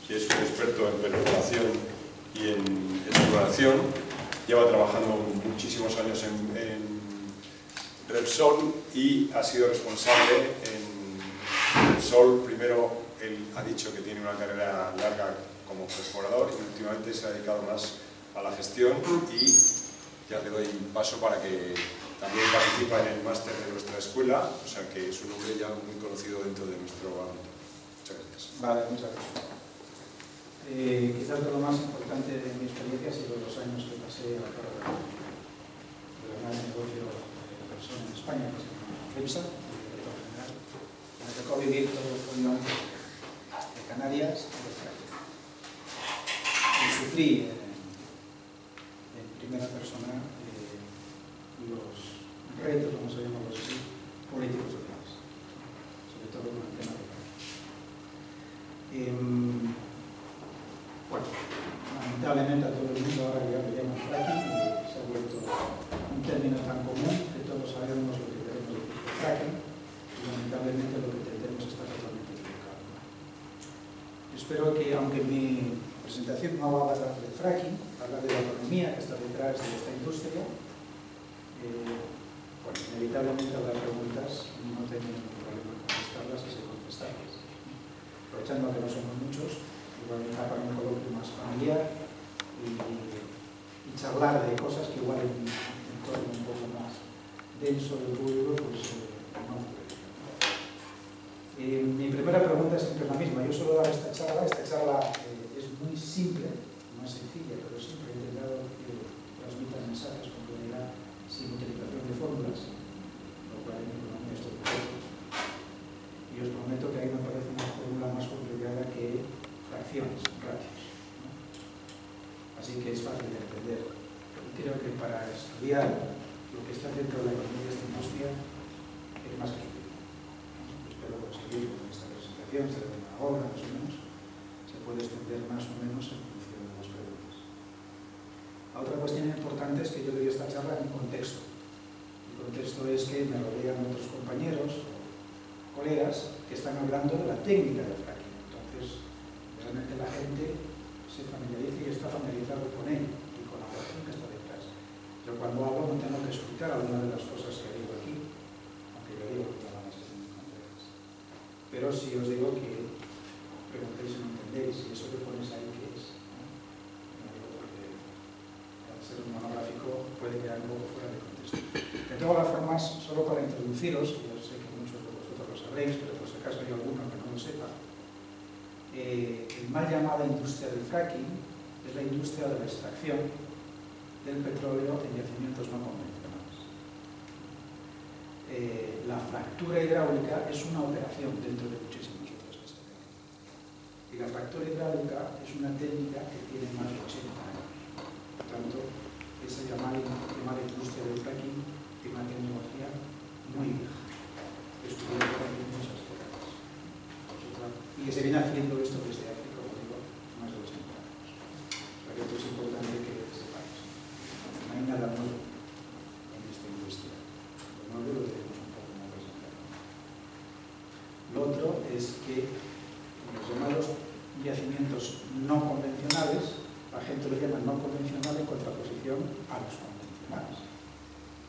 que es un experto en perforación y en exploración. Lleva trabajando muchísimos años en Repsol y ha sido responsable en Repsol. Primero, él ha dicho que tiene una carrera larga como perforador y últimamente se ha dedicado más a la gestión, y ya le doy paso para que también participa en el máster de nuestra escuela, o sea que es un hombre ya muy conocido dentro de nuestro ámbito. Muchas gracias. Vale, muchas gracias. Quizás lo más importante de mi experiencia ha sido los años que pasé a cargo del gran negocio de Repsol en España, que se llama Repsa, me tocó vivir todo el fondo de Canarias y de Francia. Y sufrí en primera persona los retos, vamos a llamarlos así, políticos del país, sobre todo con el tema de bueno, lamentablemente a todo el mundo ahora ya lo llaman fracking y se ha vuelto un término tan común que todos sabemos lo que queremos decir por fracking, y lamentablemente lo que pretendemos está totalmente equivocado. Espero que, aunque mi presentación no va a hablar del fracking, hablar de la economía que está detrás de esta industria, bueno, inevitablemente habrá preguntas y no tengo ningún problema en contestarlas y sé contestarlas. Aprovechando que no somos muchos, igual para un coloquio más familiar y charlar de cosas que igual en un entorno un poco más denso del público, pues no ocurre. Mi primera pregunta siempre es la misma. Yo suelo dar esta charla es muy simple, no es sencilla, pero siempre he intentado que transmita mensajes con claridad sin utilización de fórmulas, lo cual en economía es todo correcto. Y os prometo que ahí me parece una fórmula más complicada que fracciones, ratios, ¿no? Así que es fácil de entender. Y creo que para estudiar lo que está dentro de la economía de esta industria es más que suficiente. Espero conseguir con esta presentación, será de una hora más o menos, se puede extender más o menos en función de las preguntas. La otra cuestión importante es que yo doy esta charla en un contexto. El contexto es que me rodean otros compañeros o colegas que están hablando de la técnica del fracking. Entonces, realmente la gente se familiariza y está familiarizado con él y con la operación que está detrás. Yo cuando hablo no tengo que explicar algunas de las cosas que digo aquí, aunque yo digo que van a ser muy complejas. Pero si os digo que preguntéis y no entendéis, y eso que pones ahí, ¿qué es? No digo porque al ser un monográfico puede quedar un poco fuera de contexto. De todas las formas, solo para introduciros, yo sé que muchos de vosotros lo sabréis, pero por si acaso hay alguno que no lo sepa, el mal llamada industria del fracking es la industria de la extracción del petróleo en yacimientos no convencionales. La fractura hidráulica es una operación dentro de muchísimas otras que se ven. Y la fractura hidráulica es una técnica que tiene más de 80 años. Por tanto, esa llamada industria del fracking tiene una tecnología muy vieja, estudiada en muchas décadas. Y que se viene haciendo esto desde hace, como digo, más de 80 años. O sea que esto es importante que sepáis. No hay nada nuevo en esta industria. Lo nuevo lo tenemos un poco más presentado. Lo otro es que en los llamados yacimientos no convencionales, la gente lo llama no convencional en contraposición a los convencionales.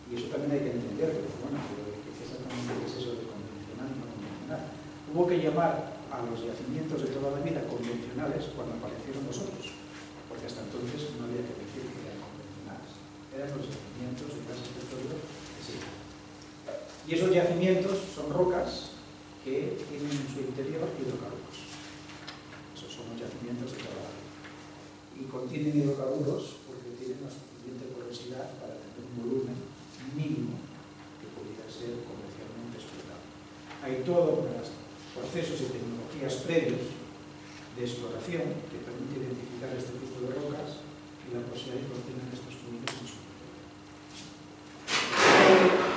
Y eso también hay que entenderlo. Bueno, pero ¿qué exactamente es eso de convencional y no convencional? Hubo que llamar a los yacimientos de toda la vida convencionales cuando aparecieron los otros, porque hasta entonces no había que decir que eran convencionales. Eran los yacimientos de gas y petróleo que sí. Y esos yacimientos son rocas que tienen en su interior hidrocarburos. Esos son los yacimientos de toda la vida. Y contienen hidrocarburos porque tienen la suficiente porosidad para tener un volumen mínimo que pudiera ser comercialmente explotado. Hay todo procesos y tecnologías previos de exploración que permiten identificar este tipo de rocas y la posibilidad de que contengan estos fluidos en su interior.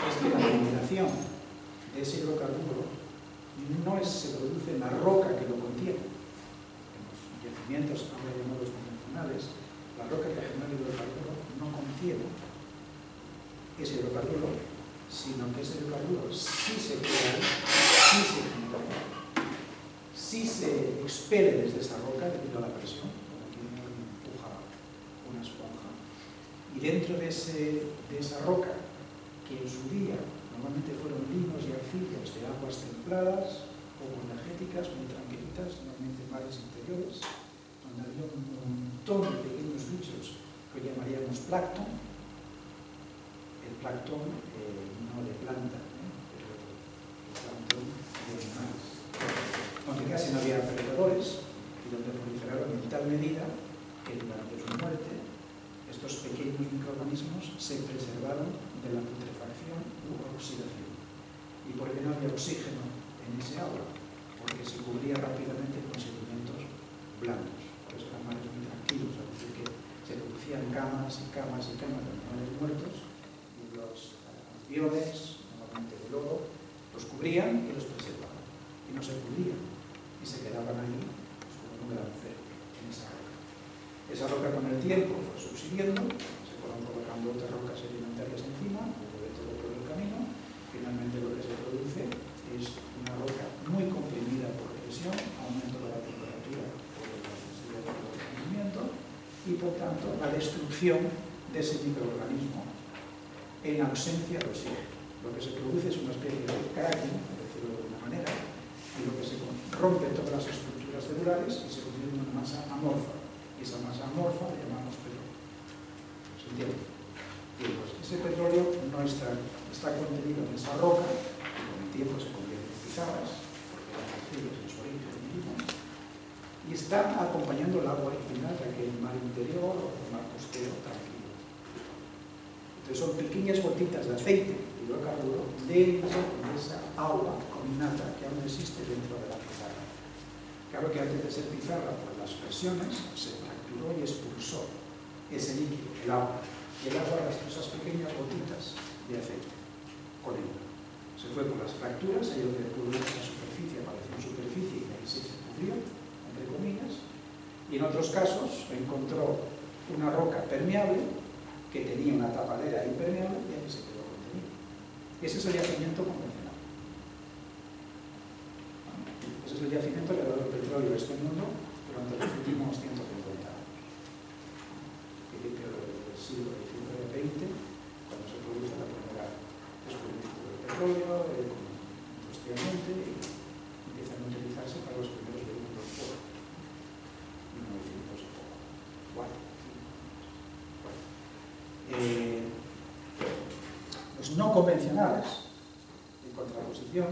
Es que la combinación de ese hidrocarburo no se produce en la roca que lo contiene. En los yacimientos ahora llamados convencionales, la roca que genera el hidrocarburo no contiene ese hidrocarburo, sino que ese hidrocarburo sí se crea, sí se genera, sí se expele desde esa roca debido a la presión, como aquí empuja una esponja, y dentro de esa roca, que en su día normalmente fueron linos y arcillas de aguas templadas, poco energéticas, muy tranquilitas, normalmente mares interiores, donde había un montón de pequeños bichos que hoy llamaríamos plancton. El plancton no de planta, pero el plancton de animales, donde casi no había predadores y donde proliferaron en tal medida que durante su muerte estos pequeños microorganismos se preservaron de la putrefacción u oxidación. ¿Y por qué no había oxígeno en ese agua? Porque se cubría rápidamente con sedimentos blandos. Por eso eran mares muy tranquilos, es decir, que se producían camas y camas y camas de animales muertos y los aviones, normalmente de lodo, los cubrían y los preservaban. Y no se pudrían y se quedaban ahí pues, como un gran cerco en esa roca. Esa roca con el tiempo fue subsidiendo, se fueron colocando otras rocas sedimentarias encima, hubo de todo por el camino. Finalmente lo que se produce es una roca muy comprimida por presión, aumento de la temperatura por la necesidad de rendimiento y por tanto la destrucción de ese microorganismo en ausencia de oxígeno. Lo que se produce es una especie de cracking, por decirlo de alguna manera, y lo que se rompe todas las estructuras celulares y se convierte en una masa amorfa. Y esa masa amorfa la llamamos petróleo. ¿Se entiende? Bien, pues ese petróleo no está contenido en esa roca, que con el tiempo se convierte en pizarras, porque las arcillas en su origen mínimo, y está acompañando el agua original de aquel mar interior o el mar costero tranquilo. Entonces son pequeñas gotitas de aceite y hidrocarburo dentro de esa agua combinada que aún existe dentro de la pizarra. Claro que antes de ser pizarra, por las presiones, se fracturó y expulsó ese líquido, el agua. Y el agua arrastró esas pequeñas gotitas de aceite con él. Se fue por las fracturas, ahí donde pudo ir a la superficie, apareció en superficie y ahí se pudrió, entre comillas. Y en otros casos encontró una roca permeable que tenía una tapadera impermeable y ahí se quedó contenido. Ese es el yacimiento convencional. Ese es el yacimiento que ha dado el petróleo a este mundo durante los últimos 150 años. Principio del siglo XIX-XX, cuando se produce la primera descubrimiento del petróleo, industrialmente, y empiezan a utilizarse para los primeros vehículos por 1900 y poco. Bueno. Los no convencionales, en contraposición,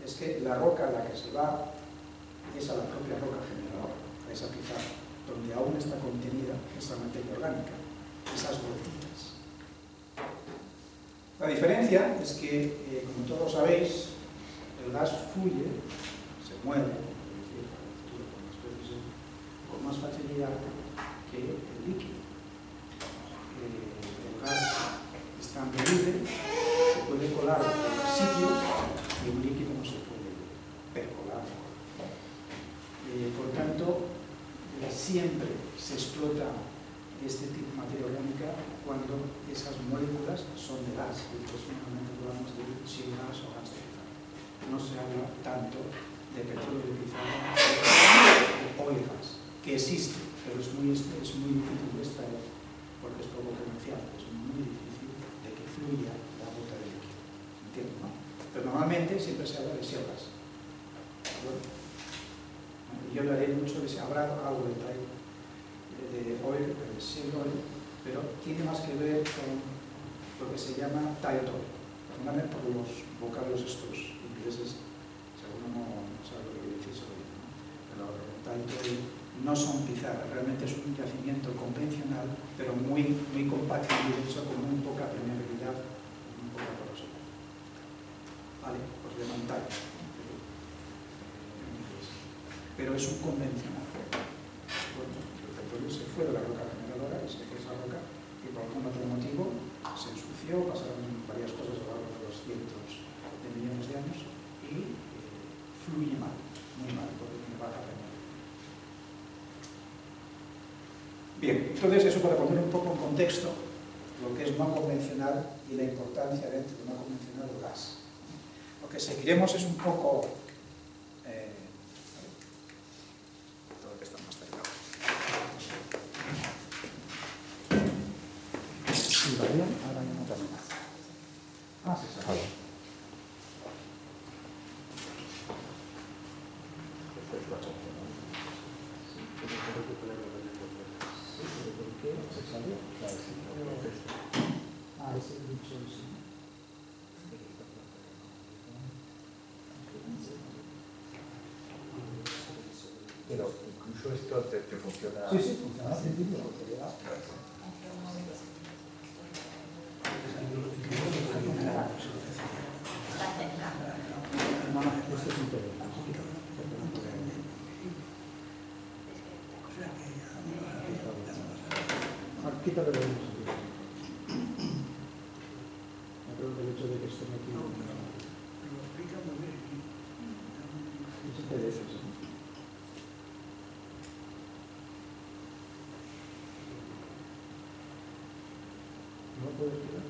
es que la roca a la que se va es a la propia roca generadora, a esa pizarra, donde aún está contenida esa materia orgánica, esas gotitas. La diferencia es que, como todos sabéis, el gas fluye, se mueve, con más facilidad que el líquido. El gas está libre, se puede colar en los sitios y un líquido no se puede percolar. Por tanto, siempre se explota este tipo de materia orgánica cuando esas moléculas son de gas. Entonces, normalmente hablamos de sin gas o gas de pizarra. No se habla tanto de petróleo de pizarra o de gas, que existe, pero es muy difícil de extraer porque es poco comercial. Es muy difícil de que fluya la gota de líquido. ¿Entiendes, no? Pero normalmente siempre se habla de shale gas. Yo hablaré mucho de si habrá algo de oil, de shale oil, pero tiene más que ver con lo que se llama tight oil. Perdóname por los vocablos estos ingleses, si alguno no sabe lo que decís hoy, ¿no? Pero tight oil no son pizarras, realmente es un yacimiento convencional, pero muy compatible, hecho con muy poca permeabilidad, muy poca porosidad. Vale, pues le montáis. Pero es un convencional. Bueno, el petróleo se fue de la roca generadora y se fue esa roca y por algún otro motivo se ensució, pasaron varias cosas a lo largo de los cientos de millones de años y fluye mal, muy mal, porque tiene baja permeabilidad. Bien, entonces eso para poner un poco en contexto lo que es no convencional y la importancia dentro de no convencional del gas. Lo que seguiremos es un poco Incluso esto te funciona. Sí, sí, funciona al principio. No, esto es interesante. Quítale lo mismo. Me creo que el hecho de que esté metido. Lo explica muy bien. Es interesante. ¿No puedes quitar?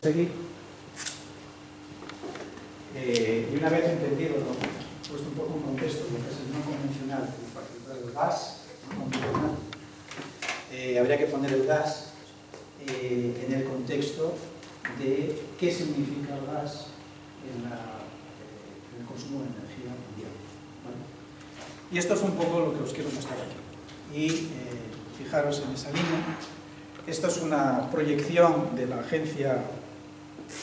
Seguir. Y una vez entendido, ¿no? Puesto un poco en contexto lo que es el no convencional, en particular el gas no convencional, habría que poner el gas en el contexto de qué significa el gas en el consumo de energía mundial. ¿Vale? Y esto es un poco lo que os quiero mostrar aquí. Y fijaros en esa línea. Esto es una proyección de la Agencia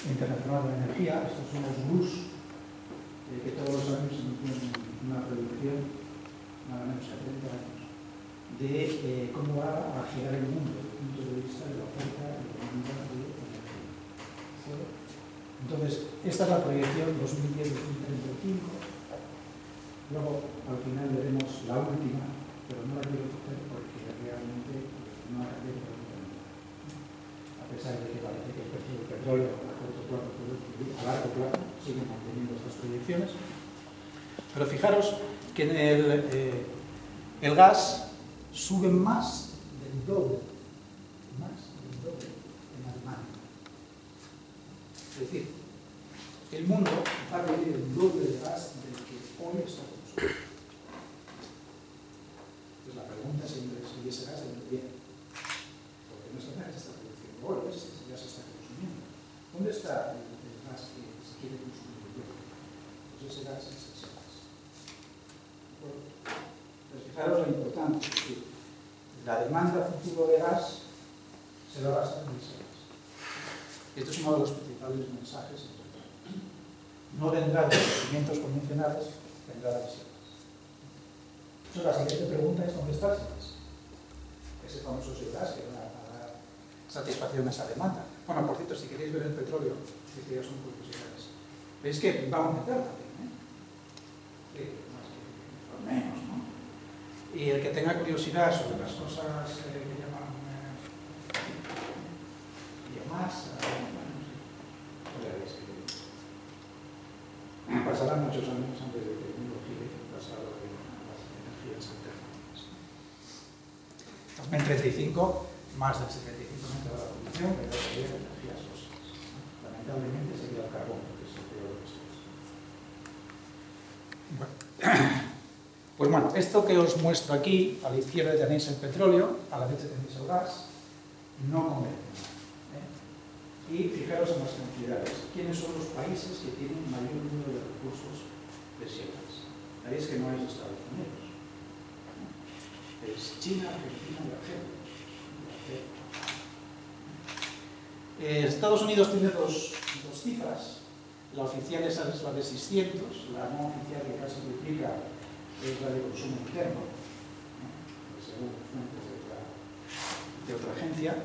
Internacional de Energía. Estos son los BUS, que todos los años emiten una predicción, nada menos que 30 años, de cómo va a girar el mundo desde el punto de vista de la oferta y la demanda de energía. ¿Sí? Entonces, esta es la proyección 2010-2035. Luego, al final, veremos la última, pero no la quiero coger porque realmente no ha cambiado prácticamente nada. A pesar de que parece que el precio del petróleo a corto plazo, a largo plazo, sigue manteniendo estas proyecciones. Pero fijaros que en el gas sube más del doble en Alemania. Es decir, el mundo va a pedir el doble de gas del que hoy está consumiendo. Pues la pregunta siempre es si ese gas de dónde viene. Porque no se está produciendo hoy, ya se está consumiendo. ¿Dónde está el gas que se quiere consumir hoy? Pues ese gas es ese gas. ¿De acuerdo? Pues fijaros lo importante, es decir, la demanda futuro de gas se va a basar en ese gas. Esto es uno de los principales mensajes. No vendrá de los yacimientos convencionales, vendrá de ese gas. Entonces, la siguiente pregunta es: ¿dónde está ese gas? Ese famoso gas que va a dar satisfacción a esa demanda. Bueno, por cierto, si queréis ver el petróleo, que ya son curiosidades, veis que va a aumentar también, más que menos, ¿no? Y el que tenga curiosidad sobre las cosas que llaman biomasa, pasarán muchos años antes de que el mundo gire basado en las energías alternativas. 2035, más del 75% de la población vendrá de energías fósiles. Lamentablemente sería el carbón, que es el peor de los dos. Pues bueno, esto que os muestro aquí, a la izquierda tenéis el petróleo, a la derecha tenéis el gas, no convencional. Y fijaros en las cantidades. ¿Quiénes son los países que tienen mayor número de recursos residuales? Veis que no es Estados Unidos. Es China, Argentina y Argelia. Estados Unidos tiene dos cifras. La oficial es la de 600, la no oficial que casi duplica es la de consumo interno, según fuentes de otra agencia.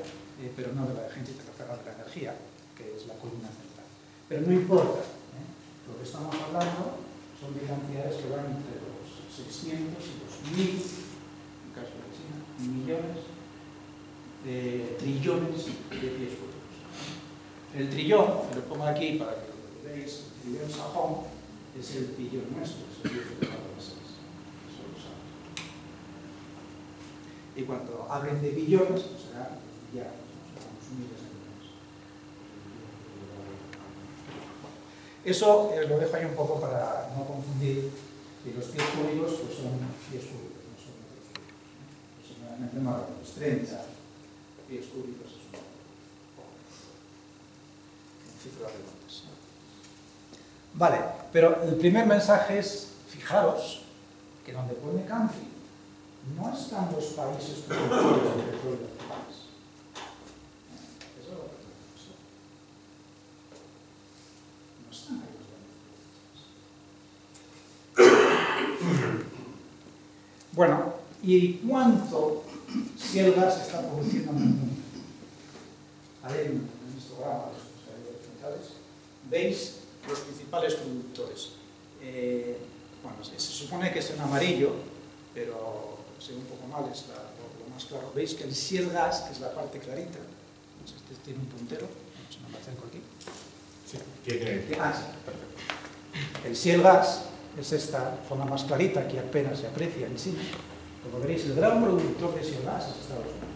Pero no de la Agencia Internacional de la Energía, que es la columna central. Pero no importa, lo que estamos hablando son de cantidades que van entre los 600 y los 1000, en caso de China, millones de trillones de pies cúbicos. El trillón, lo pongo aquí para que lo veáis, el trillón sajón es el billón nuestro, es el 10 elevado a la 6. Eso lo sabes. Y cuando hablen de billones, pues será ya. Eso lo dejo ahí un poco para no confundir que los pies cúbicos pues son pies cúbicos, no son metros cúbicos. Aproximadamente no hablamos, 30 pies cúbicos es un cifra redondas. Vale, pero el primer mensaje es: fijaros que donde pone country no están los países productores de petróleo actuales. ¿Y cuánto shale gas se está produciendo en el mundo? Ahí en el histograma de estos horizontales veis los principales productores. Bueno, se supone que es en amarillo, pero se ve un poco mal, es lo más claro. Veis que el shale gas, que es la parte clarita, este tiene un puntero, si no me acerco aquí. Sí, tiene. Sí, perfecto. El shale gas es esta zona más clarita que apenas se aprecia en China. Como veréis, el gran productor de shale gas es Estados Unidos.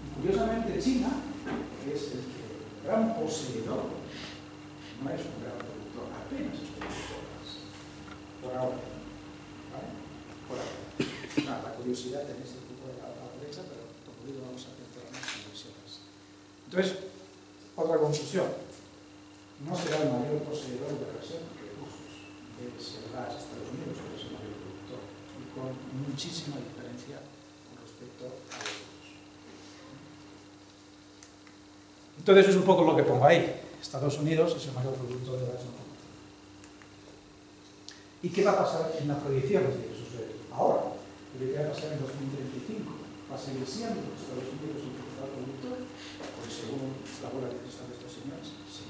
Y curiosamente, China es el gran poseedor, no es un gran productor, apenas es productor gas. Por ahora. ¿Vale? Por ahora. Nada, la curiosidad en este tipo de la derecha, pero como digo, vamos a hacer más conversiones. Entonces, otra conclusión. No será el mayor poseedor de reservas de recursos de shale gas Estados Unidos, pero es el mayor productor, y con muchísima diferencia con respecto a los otros. Entonces es un poco lo que pongo ahí. Estados Unidos es el mayor productor de gas. ¿Y qué va a pasar en la proyección? Ahora, ¿qué va a pasar en 2035? ¿Va a seguir siendo Estados Unidos el principal productor? Pues según la bola que están estos señores, sí.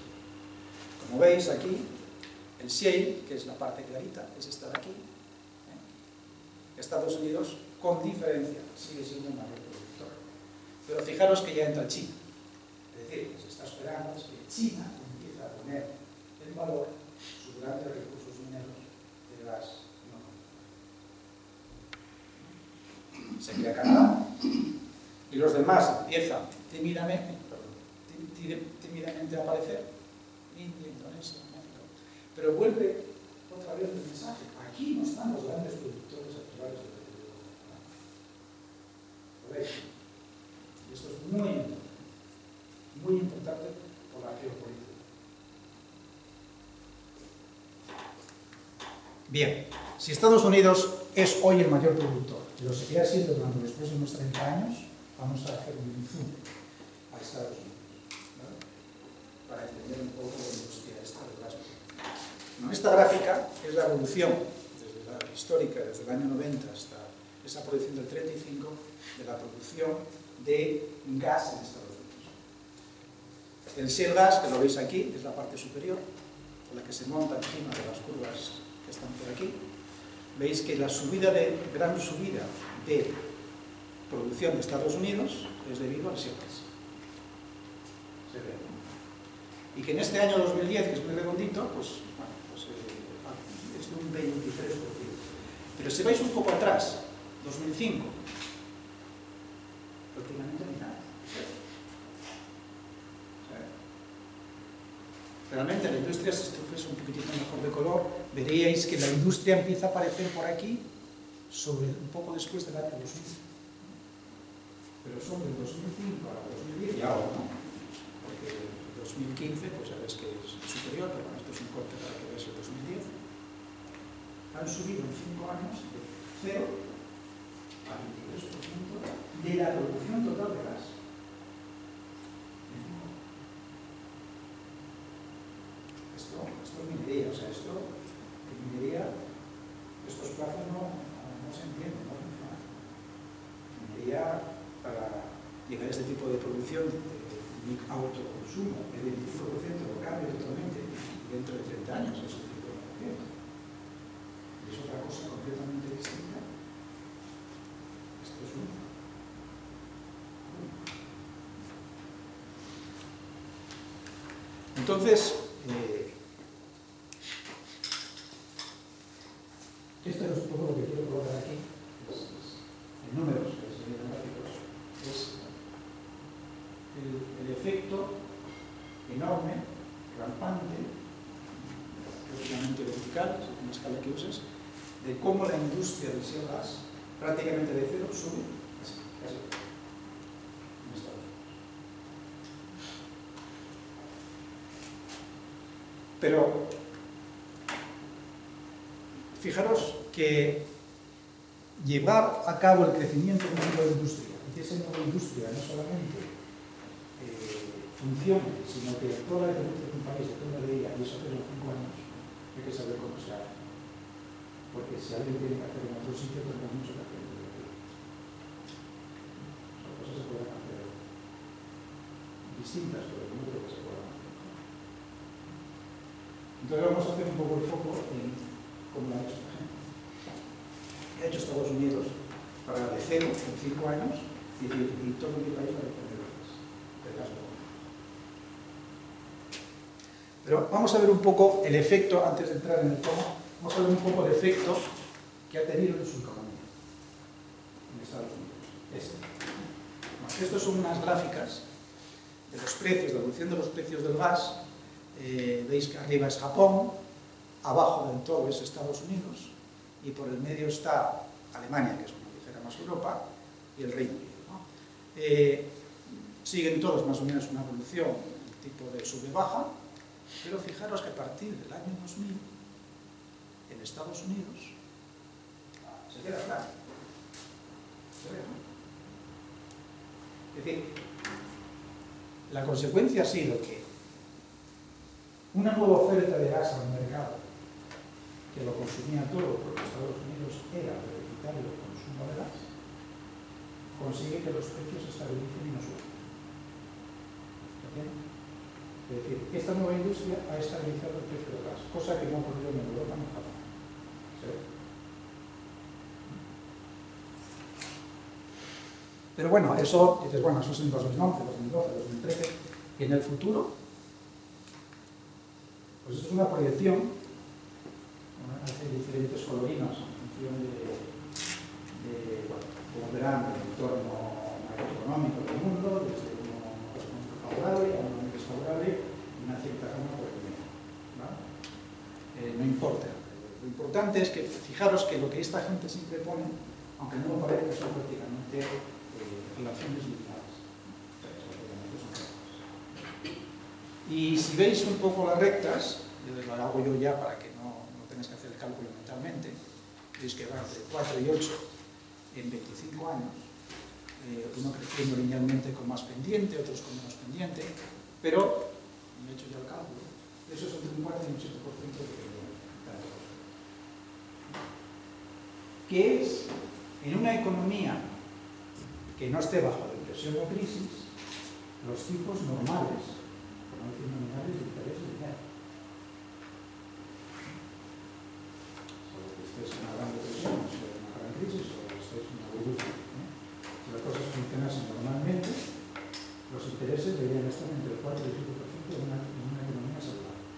Como veis aquí, el shale, que es la parte clarita, es esta de aquí. Estados Unidos, con diferencia, sigue siendo el mayor productor. Pero fijaros que ya entra China. Es decir, lo que se está esperando es que China empiece a poner en valor sus grandes recursos mineros de gas no convencional. Se crea Canadá y los demás empiezan tímidamente a aparecer. India, Indonesia, México. Pero vuelve otra vez el mensaje. Aquí no están los grandes productores actuales de petróleo. ¿Lo veis? Y esto es muy importante por la geopolítica. Bien, si Estados Unidos es hoy el mayor productor y lo seguirá siendo durante los próximos 30 años, vamos a hacer un zoom a Estados Unidos, ¿vale? Para entender un poco la industria esta del gas. Esta gráfica es la evolución desde la histórica, desde el año 90 hasta esa producción del 35, de la producción de gas en Estados Unidos. El shale gas, que lo veis aquí, es la parte superior, la que se monta encima de las curvas que están por aquí. Veis que la gran subida de producción de Estados Unidos es debido al shale gas. Se ve. Y que en este año 2010, que es muy redondito, pues, bueno, es de un 23%. Pero si vais un poco atrás, 2005, prácticamente ni nada. Realmente la industria, si esto fuese un poquitito mejor de color, veríais que la industria empieza a aparecer por aquí un poco después del año 2000. Pero son del 2005 a 2010 y ahora no. Porque el 2015, pues ya ves que es superior, pero bueno, esto es un corte para que veáis el 2010. Han subido en 5 años de 0 a 23% de la producción total de gas. Esto es minería, o sea, minería, estos plazos no se entienden, no funcionan. Minería, para llegar a este tipo de producción de autoconsumo, el 25% lo cambia totalmente dentro de 30 años, es el 50%. Es otra cosa completamente distinta. Esto es un... Entonces, esto es un poco lo que quiero colocar aquí, en números, que serían gráficos, es el efecto enorme, rampante, prácticamente vertical, según la escala que uses, de cómo la industria del shale gas, prácticamente de cero, sube casi en Estados Unidos. Pero fijaros que llevar a cabo el crecimiento de una nueva industria, y que esa nueva industria no solamente funcione, sino que toda la industria de un país dependa de ella, y eso hace los 5 años, hay que saber cómo se hace. porque si alguien tiene que hacer en otro sitio, tendrá mucho que hacer en otro sitio. Las cosas se pueden hacer distintas, pero no creo que se puedan hacer. Entonces vamos a hacer un poco el foco en cómo lo ha hecho esta gente. ¿Qué ha hecho Estados Unidos para de 0 en 5 años y todo mi país para poner el gas? Pero vamos a ver un poco el efecto, antes de entrar en el cómo, vamos a ver un poco el efecto que ha tenido en su economía en Estados Unidos. Estas son unas gráficas de los precios, de la evolución de los precios del gas. Veis que arriba es Japón, abajo del todo es Estados Unidos y por el medio está Alemania, que es una ligera más Europa, y el Reino Unido, ¿no? Siguen todos más o menos una evolución, tipo de sube-baja, pero fijaros que a partir del año 2000 en Estados Unidos se queda plano. ¿Se ve, no? Es decir, la consecuencia ha sido que una nueva oferta de gas al mercado, que lo consumía todo porque Estados Unidos era deficitario el consumo de gas, consigue que los precios se estabilicen y no suban. ¿Entiendes? Es decir, esta nueva industria ha estabilizado el precio del gas, cosa que no ha ocurrido en Europa ni en Japón. ¿Sí? Pero bueno, eso, dices, bueno, eso es en 2011, 2012, 2013, y en el futuro, pues esto es una proyección, hace diferentes colorinos en función de cómo verán el entorno macroeconómico del mundo, desde uno bastante favorable a uno muy desfavorable, y una cierta gama por el medio, ¿vale? No importa. Lo importante es que, fijaros que lo que esta gente siempre pone, aunque no lo parezca, son prácticamente relaciones lineales. Y si veis un poco las rectas, lo hago yo ya para que no tengáis que hacer el cálculo mentalmente, veis que van entre 4 y 8 en 25 años, uno creciendo linealmente con más pendiente, otros con menos pendiente, pero, me he hecho ya el cálculo, eso es entre un 4 y un 7% de pendiente. Que es, en una economía que no esté bajo depresión o crisis, los tipos normales, por no decir nominales, de interés lineal. O que estés en una gran depresión, o en una gran crisis, o que estés en una burbuja. Si las cosas funcionasen normalmente, los intereses deberían estar entre el 4 y el 5% en una economía saludable.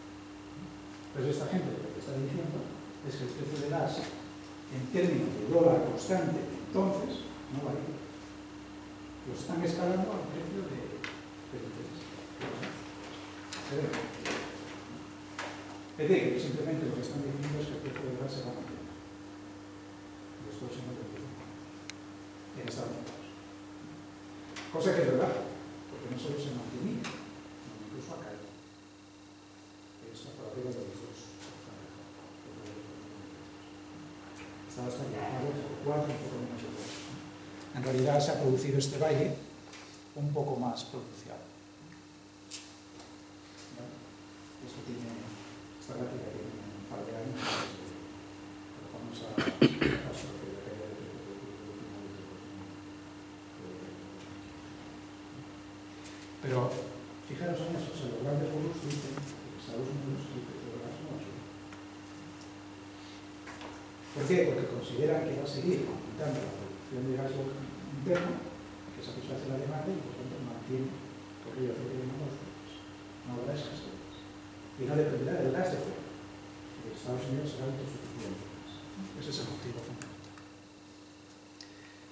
Pues esta gente lo que está diciendo es que el precio del gas, en términos de dólar constante, entonces, no va a ir. Los están escalando al precio del interés. Es decir, simplemente lo que están diciendo es que el precio del gas se va a mantener en los próximos 25 en Estados Unidos. Cosa que es verdad, porque no solo se mantenía, sino incluso ha caído. Está por arriba de los dos. Estaba estabilizado por 4, un poco menos de 2. En realidad se ha producido este baile un poco más pronunciado. Esto tiene, esta gráfica tiene un par de años, pero vamos a paso que la caída de precios de finales de 2000. Pero fijaros en eso, los grandes gurús dicen que Estados Unidos el precio del gas no va a subir. ¿Por qué? Porque consideran que va a seguir aumentando la producción de gas interno, que satisface la demanda y por tanto mantiene por ello que tenemos los precios. No habrá escasez. Y no dependerá del gas de fuera. Estados Unidos será autosuficiente. Ese es el motivo fundamental.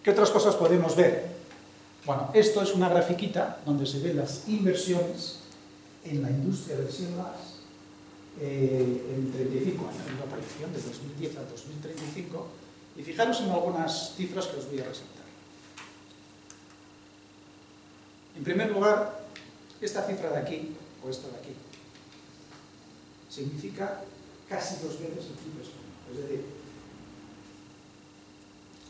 ¿Qué otras cosas podemos ver? Bueno, esto es una grafiquita donde se ven las inversiones en la industria del shale gas en 35 años, en la proyección de 2010 a 2035, y fijaros en algunas cifras que os voy a resaltar. En primer lugar, esta cifra de aquí, o esta de aquí, significa casi 2 veces el PIB español. Es decir,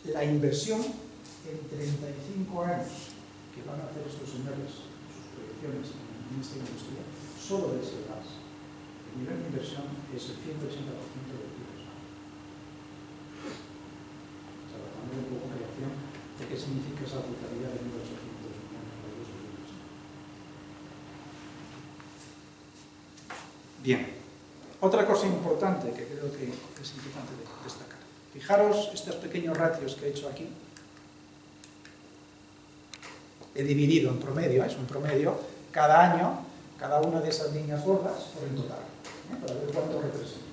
la inversión en 35 años que van a hacer estos señores en sus proyecciones en esta industria, solo de ese gas. El nivel de inversión es el 180% del PIB español. significa esa brutalidad de 1850. Bien, otra cosa importante que creo que es importante destacar. Fijaros estos pequeños ratios que he hecho aquí. He dividido en promedio, es un promedio, cada año, cada una de esas líneas gordas por el total, para ver cuánto representa.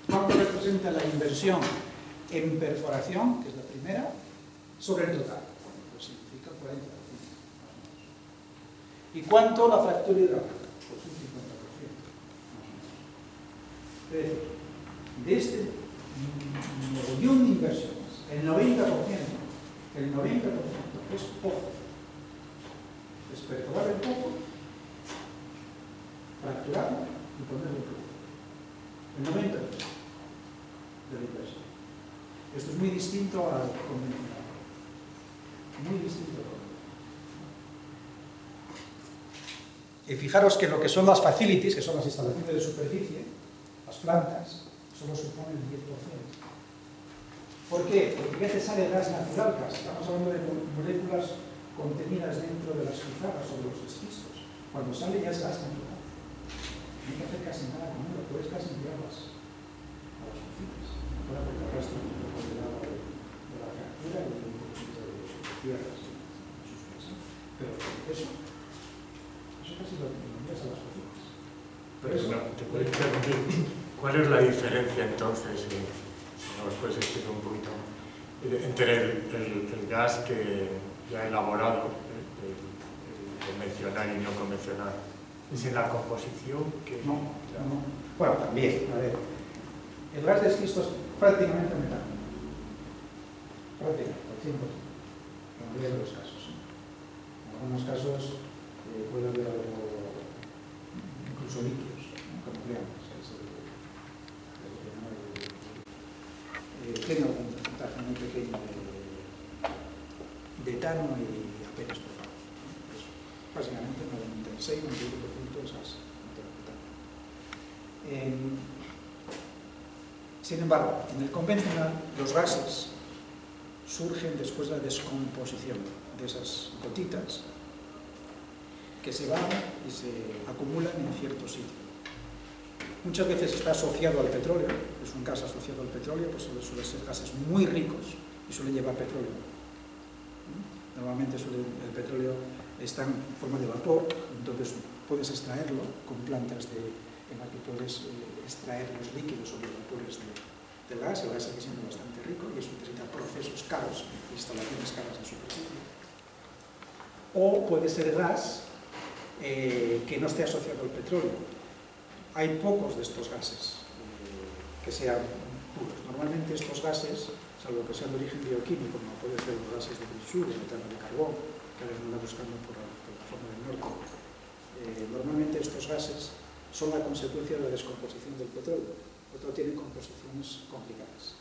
¿Cuánto representa la inversión en perforación, que es la primera, sobre el total? Pues significa 40%. ¿Y cuánto la fractura hidráulica? Pues un 50%. Es decir, de este millón de inversiones, el 90% es pozo. Es perforar el pozo, fracturarlo y ponerlo en pozo. El 90% de la inversión. Esto es muy distinto al convencional. Muy distinto al convencional. Y fijaros que lo que son las facilities, que son las instalaciones de superficie, las plantas, solo suponen el 10%. ¿Por qué? Porque a veces sale gas natural, casi. Estamos hablando de moléculas contenidas dentro de las pizarras o de los esquistos. Cuando sale ya es gas natural. No hay que hacer casi nada con él, puedes casi enviarlas a las oficinas. Para porque el resto un poco de la fractura y un poquito de tierras en sus casas. Pero eso casi lo envías a las oficinas. Pero eso, ¿Te puedes preguntar cuál es la diferencia entonces, si nos puedes explicar un poquito, entre el gas que ya elaborado, el convencional y no convencional? ¿Es en la composición? Que no. Bueno, también, a ver. El gas de esquisto es prácticamente metano. Prácticamente, al 100%. En la mayoría de los casos. En algunos casos puede haber algo, incluso líquidos, como creamos. Tiene algún porcentaje muy pequeño de etano y apenas probado. Básicamente, 96-97% es gas. Sin embargo, en el convencional, los gases surgen después de la descomposición de esas gotitas que se van y se acumulan en cierto sitio. Muchas veces está asociado al petróleo, es un gas asociado al petróleo, pues suelen ser gases muy ricos y suelen llevar petróleo. Normalmente el petróleo está en forma de vapor, entonces puedes extraerlo con plantas en las que puedes extraer los líquidos o los vapores del gas. El gas sigue siendo bastante rico y eso necesita procesos caros, instalaciones caras en superficie. O puede ser gas que no esté asociado al petróleo. Hay pocos de estos gases que sean puros. Normalmente estos gases, salvo que sean de origen bioquímico, como pueden ser los gases de grisur, de metano de carbón, que ahora se anda buscando por la zona del norte, normalmente estos gases son la consecuencia de la descomposición del petróleo. El petróleo tiene composiciones complicadas.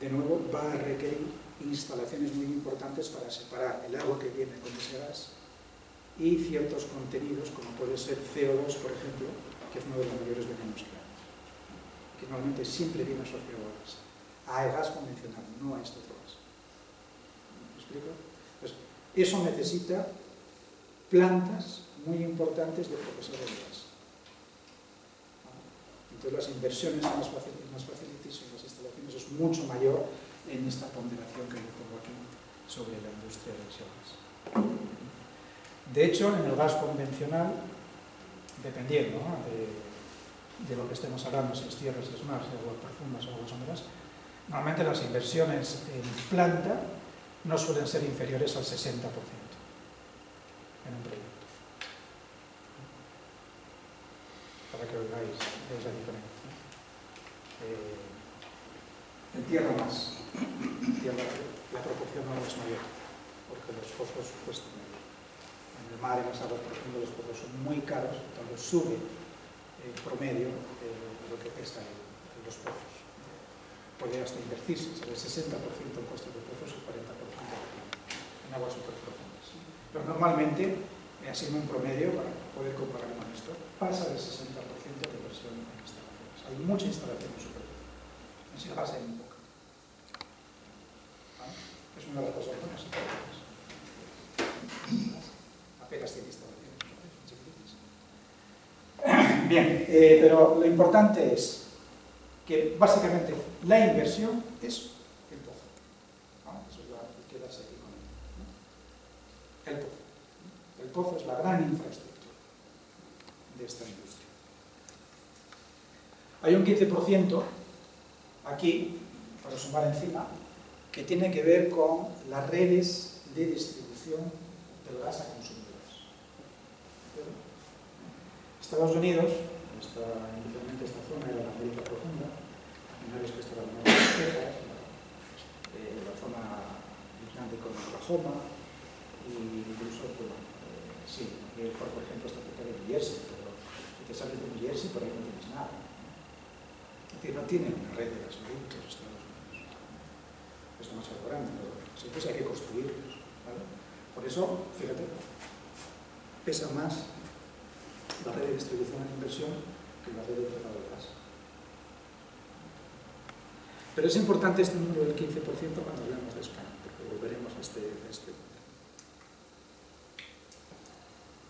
De nuevo, va a requerir instalaciones muy importantes para separar el agua que viene con ese gas y ciertos contenidos, como puede ser CO2, por ejemplo, que es uno de los mayores venenos que hay, que normalmente siempre viene asociado al gas convencional, no a este otro gas. ¿Me explico? Pues eso necesita plantas muy importantes de procesado de gas. Entonces las inversiones en las facilities, en las instalaciones, es mucho mayor en esta ponderación que yo pongo aquí sobre la industria del gas. De hecho, en el gas convencional, dependiendo, ¿no?, de lo que estemos hablando, si es tierras, si es mar, si es aguas profundas o aguas someras, normalmente las inversiones en planta no suelen ser inferiores al 60% en un proyecto. Para que veáis la diferencia. En tierra más. En tierra la proporción no es mayor, porque los pozos cuestan menos. En el mar, en las aguas profundas, los pozos son muy caros, entonces sube el promedio de lo que pesa en los pozos. Puede hasta invertirse, el 60% en costes de pozos y 40% en aguas súper profundas. Pero normalmente, así en un promedio, para poder comparar con esto, pasa del 60% de inversión en instalaciones. Hay mucha instalación en superficie. En sí, la base hay muy poca. Es una de las cosas buenas. Apenas tiene instalaciones. Bien, pero lo importante es que básicamente la inversión es el pozo. ¿No? Eso es quedarse aquí con él. ¿No? El pozo. El pozo es la gran infraestructura de esta industria. Hay un 15% aquí, para sumar encima, que tiene que ver con las redes de distribución del gas a consumidores. Estados Unidos, inicialmente esta zona era la América profunda, una vez que estaba en Texas, la zona grande con Oklahoma, y incluso, bueno, sí, por ejemplo, está cerca de New Jersey, pero si te sales de New Jersey, por ahí no tienes nada. Es decir, no tienen una red de gasoductos Estados Unidos. Es demasiado grande, pero siempre hay que construirlos, ¿vale? Por eso, fíjate, pesa más la red de distribución en inversión que la red de tratado de gas. Pero es importante este número del 15% cuando hablamos de España, porque volveremos a este punto.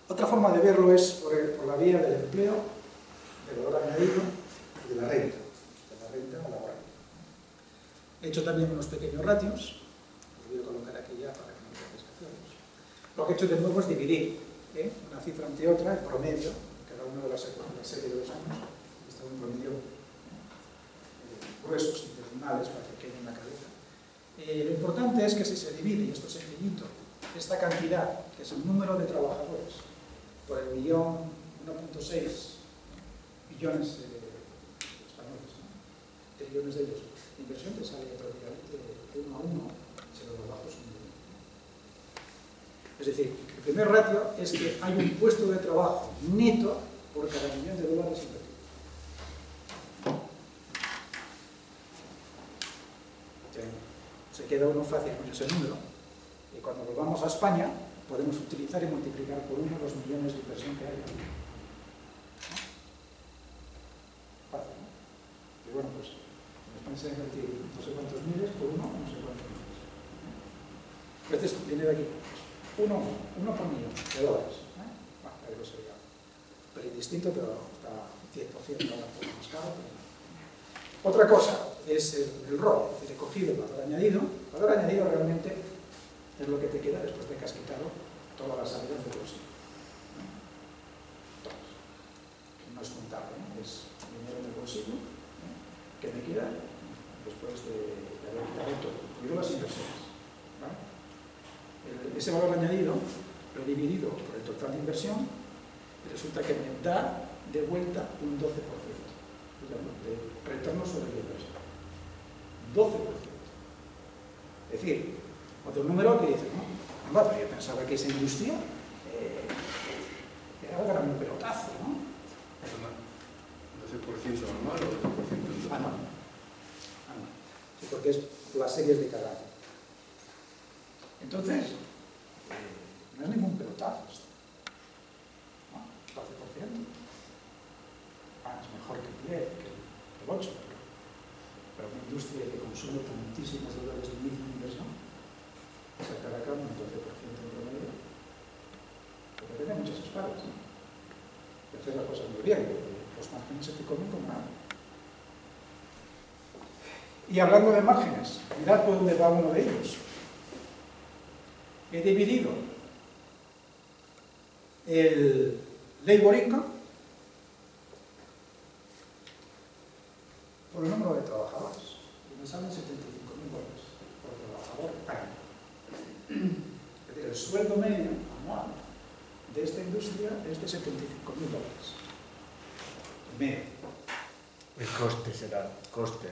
Otra forma de verlo es por la vía del empleo, del valor añadido y de la renta laboral. He hecho también unos pequeños ratios, los voy a colocar aquí ya para que no me descaciones. Lo que he hecho de nuevo es dividir una cifra ante otra, el promedio, cada uno de la serie de los años, está un promedio gruesos, intestinales, para que quede en la cabeza. Lo importante es que si se divide, y esto es sencillito, esta cantidad, que es el número de trabajadores, por el 1.6 billones españoles, ¿no? Trillones de euros, la inversión te sale prácticamente 1 a 1, si los bajos son 1. Es decir, el primer ratio es que hay un puesto de trabajo neto por cada $1.000.000 invertido. Se queda uno fácil con ese número, y cuando volvamos a España podemos utilizar y multiplicar por 1 los millones de inversión que hay. ¿No? Fácil, ¿no? Y bueno, pues en España se ha invertido no sé cuántos miles por 1, no sé cuántos miles. Este es dinero aquí. 1 por millón de dólares. Bueno, sería pero indistinto, pero está 100% ahora por más caro. Otra cosa es el ROI, es decir, he cogido el valor añadido. El valor añadido realmente es lo que te queda después de que has quitado todas las salidas de bolsillo. Todas. No es contable, ¿no? Es dinero del bolsillo que me queda después de haber quitado todo, incluido las inversiones. ¿Vale? Ese valor añadido lo he dividido por el total de inversión y resulta que me da de vuelta un 12% de retorno sobre la inversión. 12%. Es decir, otro número que dice, no, pero yo pensaba que esa industria era un gran pelotazo, ¿no? ¿12% anual o 12% anual? Sí, porque es las series de cada año. Entonces, no es ningún pelotazo esto. ¿No? 12%. Es mejor que el 10, que el 8, pero una industria que consume tantísimos dólares de inversión, sacar acá un 12% en promedio, porque tiene muchas espaldas, ¿no? Y hacer las cosas muy bien, los márgenes se te comen como nada. Y hablando de márgenes, mirad por dónde va uno de ellos. He dividido el labor income por el número de trabajadores. Y me salen $75.000 por trabajador año. Es decir, el sueldo medio anual de esta industria es de $75.000. Medio. El coste será coste,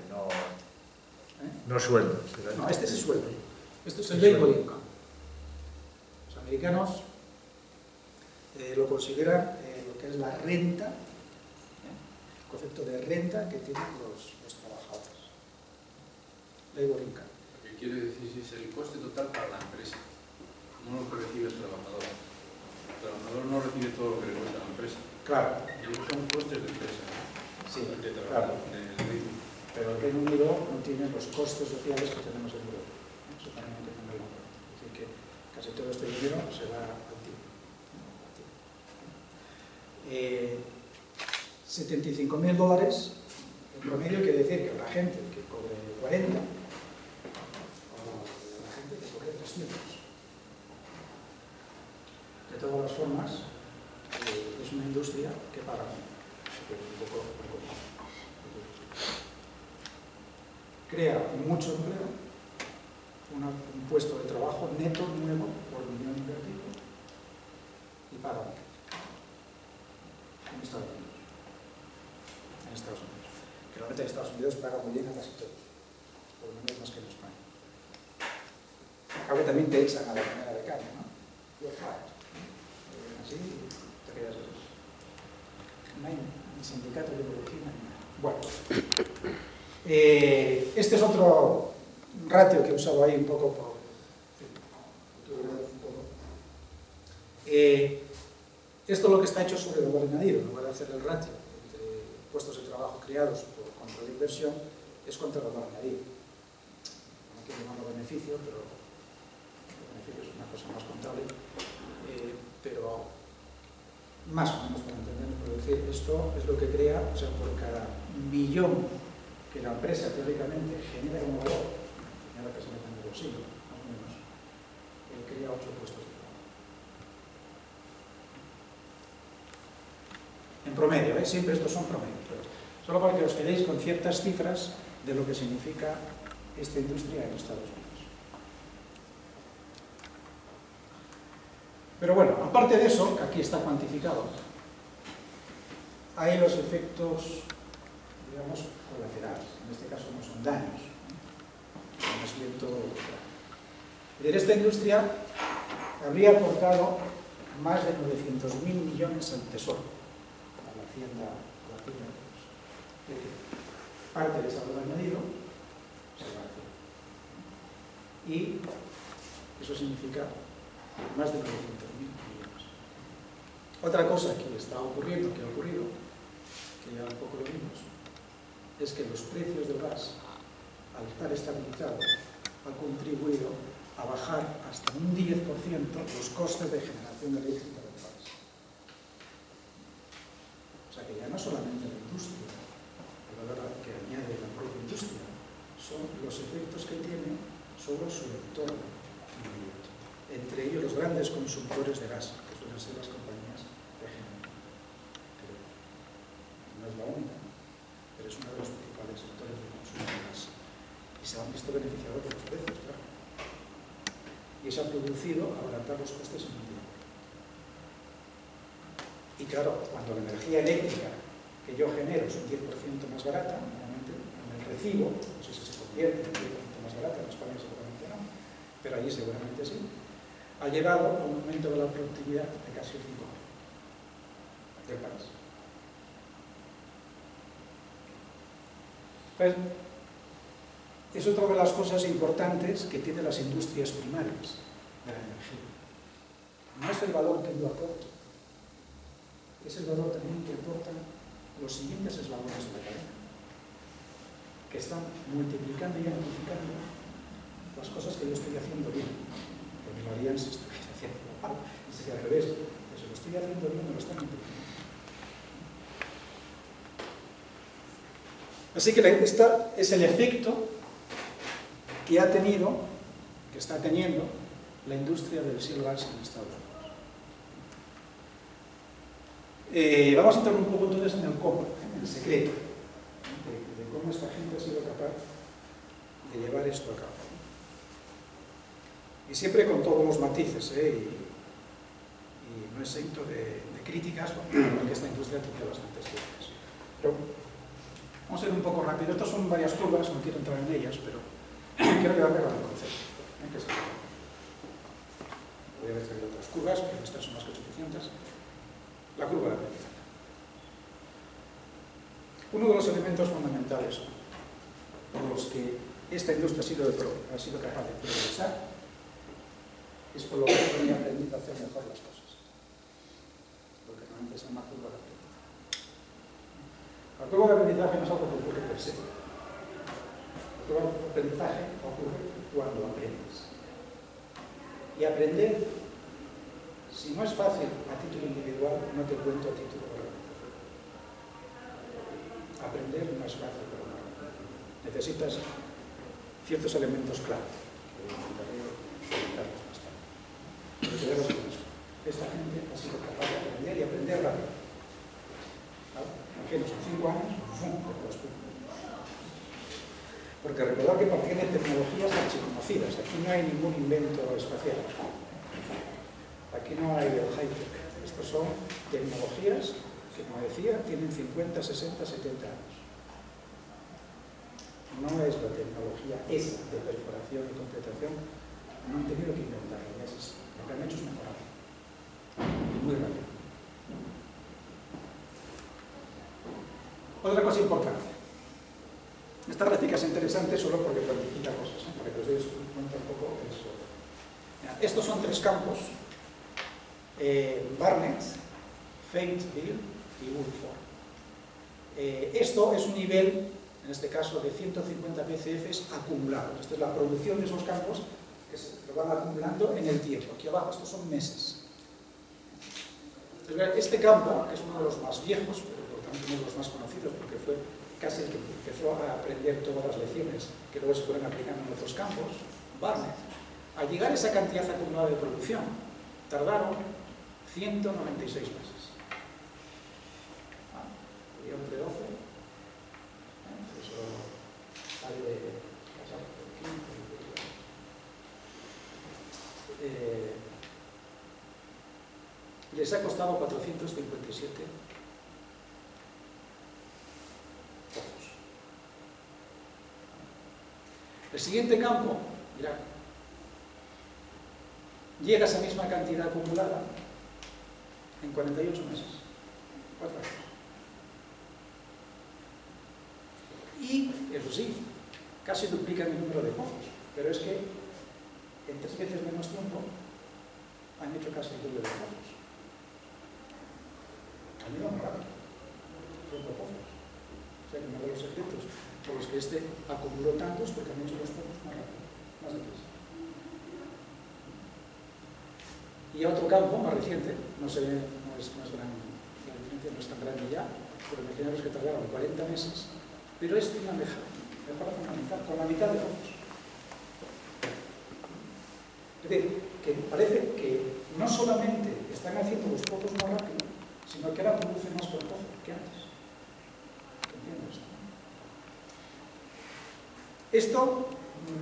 no sueldo. Será No, este es el sueldo. Esto es el labor income. Los americanos lo consideran lo que es la renta, el concepto de renta que tienen los trabajadores. Labor income. Lo que quiere decir es el coste total para la empresa, no lo que recibe el trabajador. El trabajador no recibe todo lo que le cuesta a la empresa. Claro. Y esos son costes de empresa. Sí, de claro. Del ritmo. Pero el Reino Unido no tiene los costes sociales que tenemos en Europa. Eso también hay que tenerlo en casi todo este dinero se va al tipo. 75.000 dólares en promedio quiere decir que la gente que cobre 40 o la gente que cobre 300. De todas las formas, es una industria que paga un poco crea mucho empleo, un puesto de trabajo neto nuevo por millón invertido y paga en Estados Unidos. Que realmente en Estados Unidos paga muy bien a casi todos, por lo menos más que en España. Aunque también te echan a la primera de carne, ¿no? You're fired. Así te quedas así. No hay ni sindicato de medicina ni nada. Bueno, este es otro ratio que he usado ahí un poco por... Esto es lo que está hecho sobre el valor añadido. En lugar de hacer el ratio entre puestos de trabajo creados contra la inversión, es contra el valor añadido. No quiero llamarlo beneficio, pero el beneficio es una cosa más contable. Pero más o menos para entenderlo, por decir, esto es lo que crea, o sea, por cada millón que la empresa teóricamente genera un valor, genera que se meta en el bolsillo, más o menos, crea 8 puestos de trabajo. En promedio, siempre estos son promedios, pero solo para que os quedéis con ciertas cifras de lo que significa esta industria en Estados Unidos. Pero bueno, aparte de eso, que aquí está cuantificado, hay los efectos, digamos, colaterales. En este caso no son daños. Esta industria habría aportado más de 900.000 millones al tesoro, a la hacienda. Parte de ese valor añadido se va a hacer. Y eso significa más de 900.000 millones. Otra cosa que está ocurriendo, que ha ocurrido, que ya un poco lo vimos, es que los precios del gas, al estar estabilizados, ha contribuido a bajar hasta un 10% los costes de generación eléctrica del país. O sea que ya no solamente la industria, el valor que añade la propia industria, son los efectos que tiene sobre su entorno inmediato. Entre ellos los grandes consumidores de gas, que suelen ser las compañías de generación. No es la única, pero es uno de los principales sectores de consumo de gas. Y se han visto beneficiados por los precios, claro. Y eso ha producido abaratar los costes en un tiempo. Y claro, cuando la energía eléctrica que yo genero es un 10% más barata, normalmente en el recibo, no sé si se convierte en un 10% más barata, en España seguramente no, pero allí seguramente sí, ha llevado a un aumento de la productividad de casi el 5% del país. Pues, es otra de las cosas importantes que tienen las industrias primarias de la energía. No es el valor que yo aporto, es el valor también que aportan los siguientes eslabones de la cadena, que están multiplicando y amplificando las cosas que yo estoy haciendo bien. Porque lo harían si estuviera haciendo mal, y sería al revés. Pero si lo estoy haciendo bien, me lo están multiplicando. Así que este es el efecto que ha tenido, que está teniendo, la industria del shale gas en Estados Unidos. Vamos a entrar un poco entonces en el cómo, en el secreto, de cómo esta gente ha sido capaz de llevar esto a cabo. Y siempre con todos los matices, y no exento de críticas, porque esta industria tiene bastantes críticas. Pero vamos a ir un poco rápido. Estas son varias curvas, no quiero entrar en ellas, pero quiero quedarme con el concepto. Voy a ver si hay otras curvas, pero estas son más que suficientes. La curva de aprendizaje. Uno de los elementos fundamentales por los que esta industria ha sido capaz de progresar es por lo que he aprendido a hacer mejor las cosas. Lo que normalmente se llama curva de aprendizaje. La curva de aprendizaje no es algo que ocurre per se. La curva de aprendizaje ocurre cuando aprendes. Y aprender, si no es fácil a título individual, no te cuento a título de organización. Aprender no es fácil para una organización. Necesitas ciertos elementos clave. Pero te debes con eso. Esta gente ha sido capaz de aprender y aprender rápido. Imaginaos, en 5 años, ¡fum!, porque recordad que partían de tecnologías archiconocidas. Aquí no hay ningún invento espacial. Aquí no hay el high-tech. Estos son tecnologías que, como decía, tienen 50, 60, 70 años. No es la tecnología esa de perforación y completación. No han tenido que inventarla, ya existe. Lo que han hecho es mejorar. Y muy rápido. Otra cosa importante. Esta gráfica es interesante solo porque cuantifica cosas, para que os deis cuenta un poco de eso. Estos son 3 campos: Barnett, Fayetteville y Woodford. Esto es un nivel, en este caso, de 150 BCFs acumulados. Esta es la producción de esos campos que se lo van acumulando en el tiempo. Aquí abajo, estos son meses. Entonces, este campo, que es uno de los más viejos, pero por tanto uno de los más conocidos, porque fue casi el que empezó a aprender todas las lecciones que luego se fueron aplicando en otros campos, Barnett, al llegar a esa cantidad acumulada de producción, tardaron 196 meses. Día entre 12, eso sale de pasar por 15. Les ha costado 457 pozos. El siguiente campo, mirad, llega a esa misma cantidad acumulada en 48 meses, 4 años. Y, eso sí, casi duplican el número de pozos, pero es que en 3 veces menos tiempo han hecho casi el doble de pozos. Han ido más rápido, son pozos. O sea, que uno de los secretos por los que este acumuló tantos, porque han hecho los pozos más rápido, más deprisa. Y otro campo más reciente, no es más grande, la diferencia no es tan grande ya, pero imaginaros que tardaron 40 meses, pero es una mejora fundamental, con la mitad de pozos. Es decir, que parece que no solamente están haciendo los pozos más rápido, sino que ahora producen más por pozo que antes. ¿Entiendes? Esto,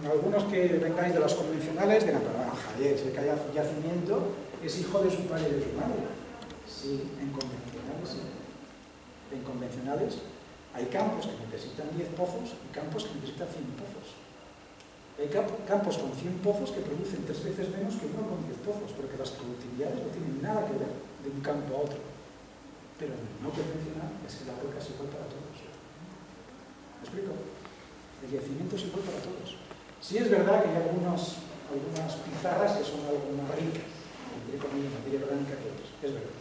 algunos que vengáis de las convencionales dirán, pero Javier, si hay yacimiento, es hijo de su padre y de su madre. Sí, en convencionales, sí. En convencionales hay campos que necesitan 10 pozos y campos que necesitan 100 pozos. Hay campos con 100 pozos que producen 3 veces menos que uno con 10 pozos, porque las productividades no tienen nada que ver de un campo a otro. Pero en el no convencional es que la roca es igual para todos. ¿Me explico? El yacimiento es igual para todos. Sí es verdad que hay algunas pizarras que son algo más ricas, en materia orgánica que otras, es verdad.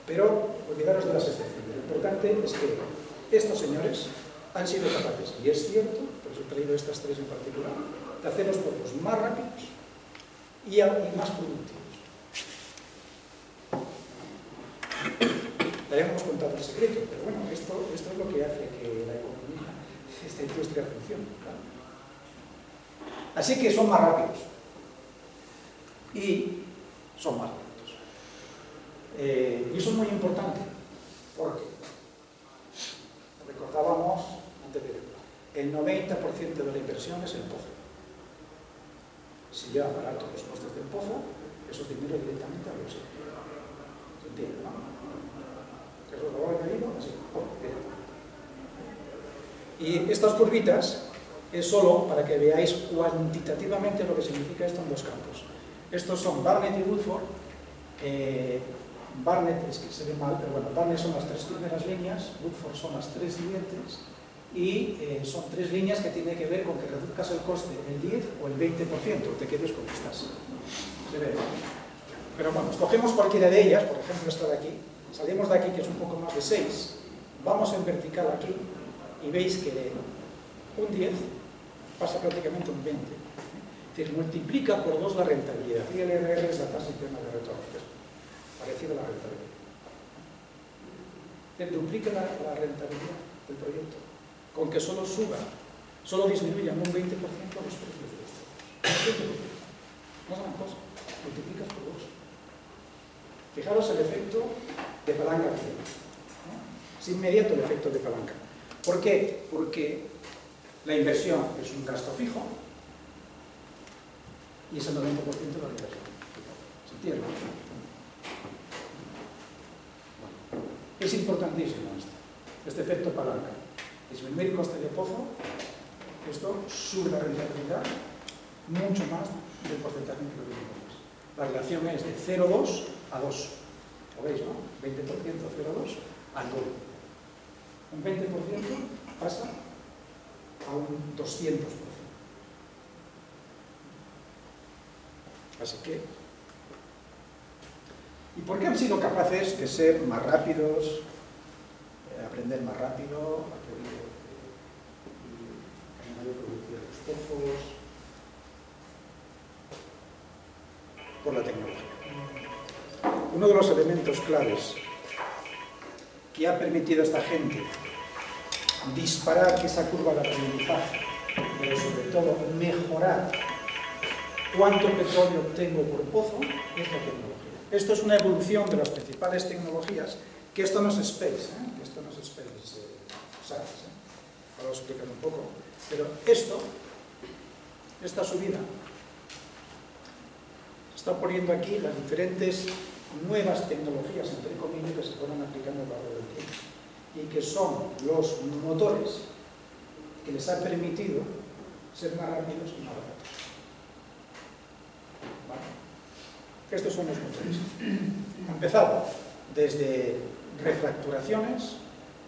Pero olvidaros de las excepciones. Lo importante es que estos señores han sido capaces, y es cierto, por eso he traído estas 3 en particular, de hacer los pozos más rápidos y más productivos. Ya hemos contado el secreto, pero bueno, esto es lo que hace que la economía, esta industria funcione. ¿Claro? Así que son más rápidos y son más lentos. Y eso es muy importante, porque recordábamos anteriormente, el 90% de la inversión es el pozo. Si ya barato los costes del pozo, eso es dinero directamente a los bolsillo. ¿Se entiende, no? Eso lo he añadido así. Y estas curvitas es solo para que veáis cuantitativamente lo que significa esto en 2 campos. Estos son Barnett y Woodford. Barnett es que se ve mal, pero bueno, Barnett son las 3 primeras líneas, Woodford son las 3 siguientes, y son 3 líneas que tienen que ver con que reduzcas el coste el 10 o el 20%, te quedes como estás. Se ve. Pero bueno, escogemos cualquiera de ellas, por ejemplo esta de aquí, salimos de aquí que es un poco más de 6, vamos en vertical aquí, y veis que de un 10 pasa prácticamente un 20. Es decir, multiplica por 2 la rentabilidad. IRR es la tasa interna de retorno, que es parecida a la rentabilidad. Duplica la rentabilidad del proyecto, con que solo disminuyan un 20% los precios de los precios. No es gran cosa, multiplicas por 2. Fijaros el efecto de palanca aquí, ¿no? Es inmediato el efecto de palanca. ¿Por qué? Porque la inversión es un gasto fijo y es el 90% de la inversión. ¿Se entiende? Es importantísimo este efecto palanca. Disminuir el coste de pozo, esto sube la rentabilidad mucho más del porcentaje que lo tenemos. La relación es de 0,2 a 2. ¿Lo veis, no? 20% 0,2 al doble. Un 20% pasa a un 200%. Así que... ¿Y por qué han sido capaces de ser más rápidos, aprender más rápido, y mayor producción de los pozos? Por la tecnología. Uno de los elementos claves que ha permitido a esta gente disparar esa curva de aprendizaje, pero sobre todo mejorar cuánto petróleo obtengo por pozo, es la tecnología. Esto es una evolución de las principales tecnologías, que esto no es space, que esto no es space science, ahora os explicaré un poco, pero esta subida, está poniendo aquí las diferentes nuevas tecnologías, entre comillas, que se fueron aplicando a lo largo del tiempo, y que son los motores que les han permitido ser más rápidos y más baratos. ¿Vale? Estos son los motores. Han empezado desde refracturaciones,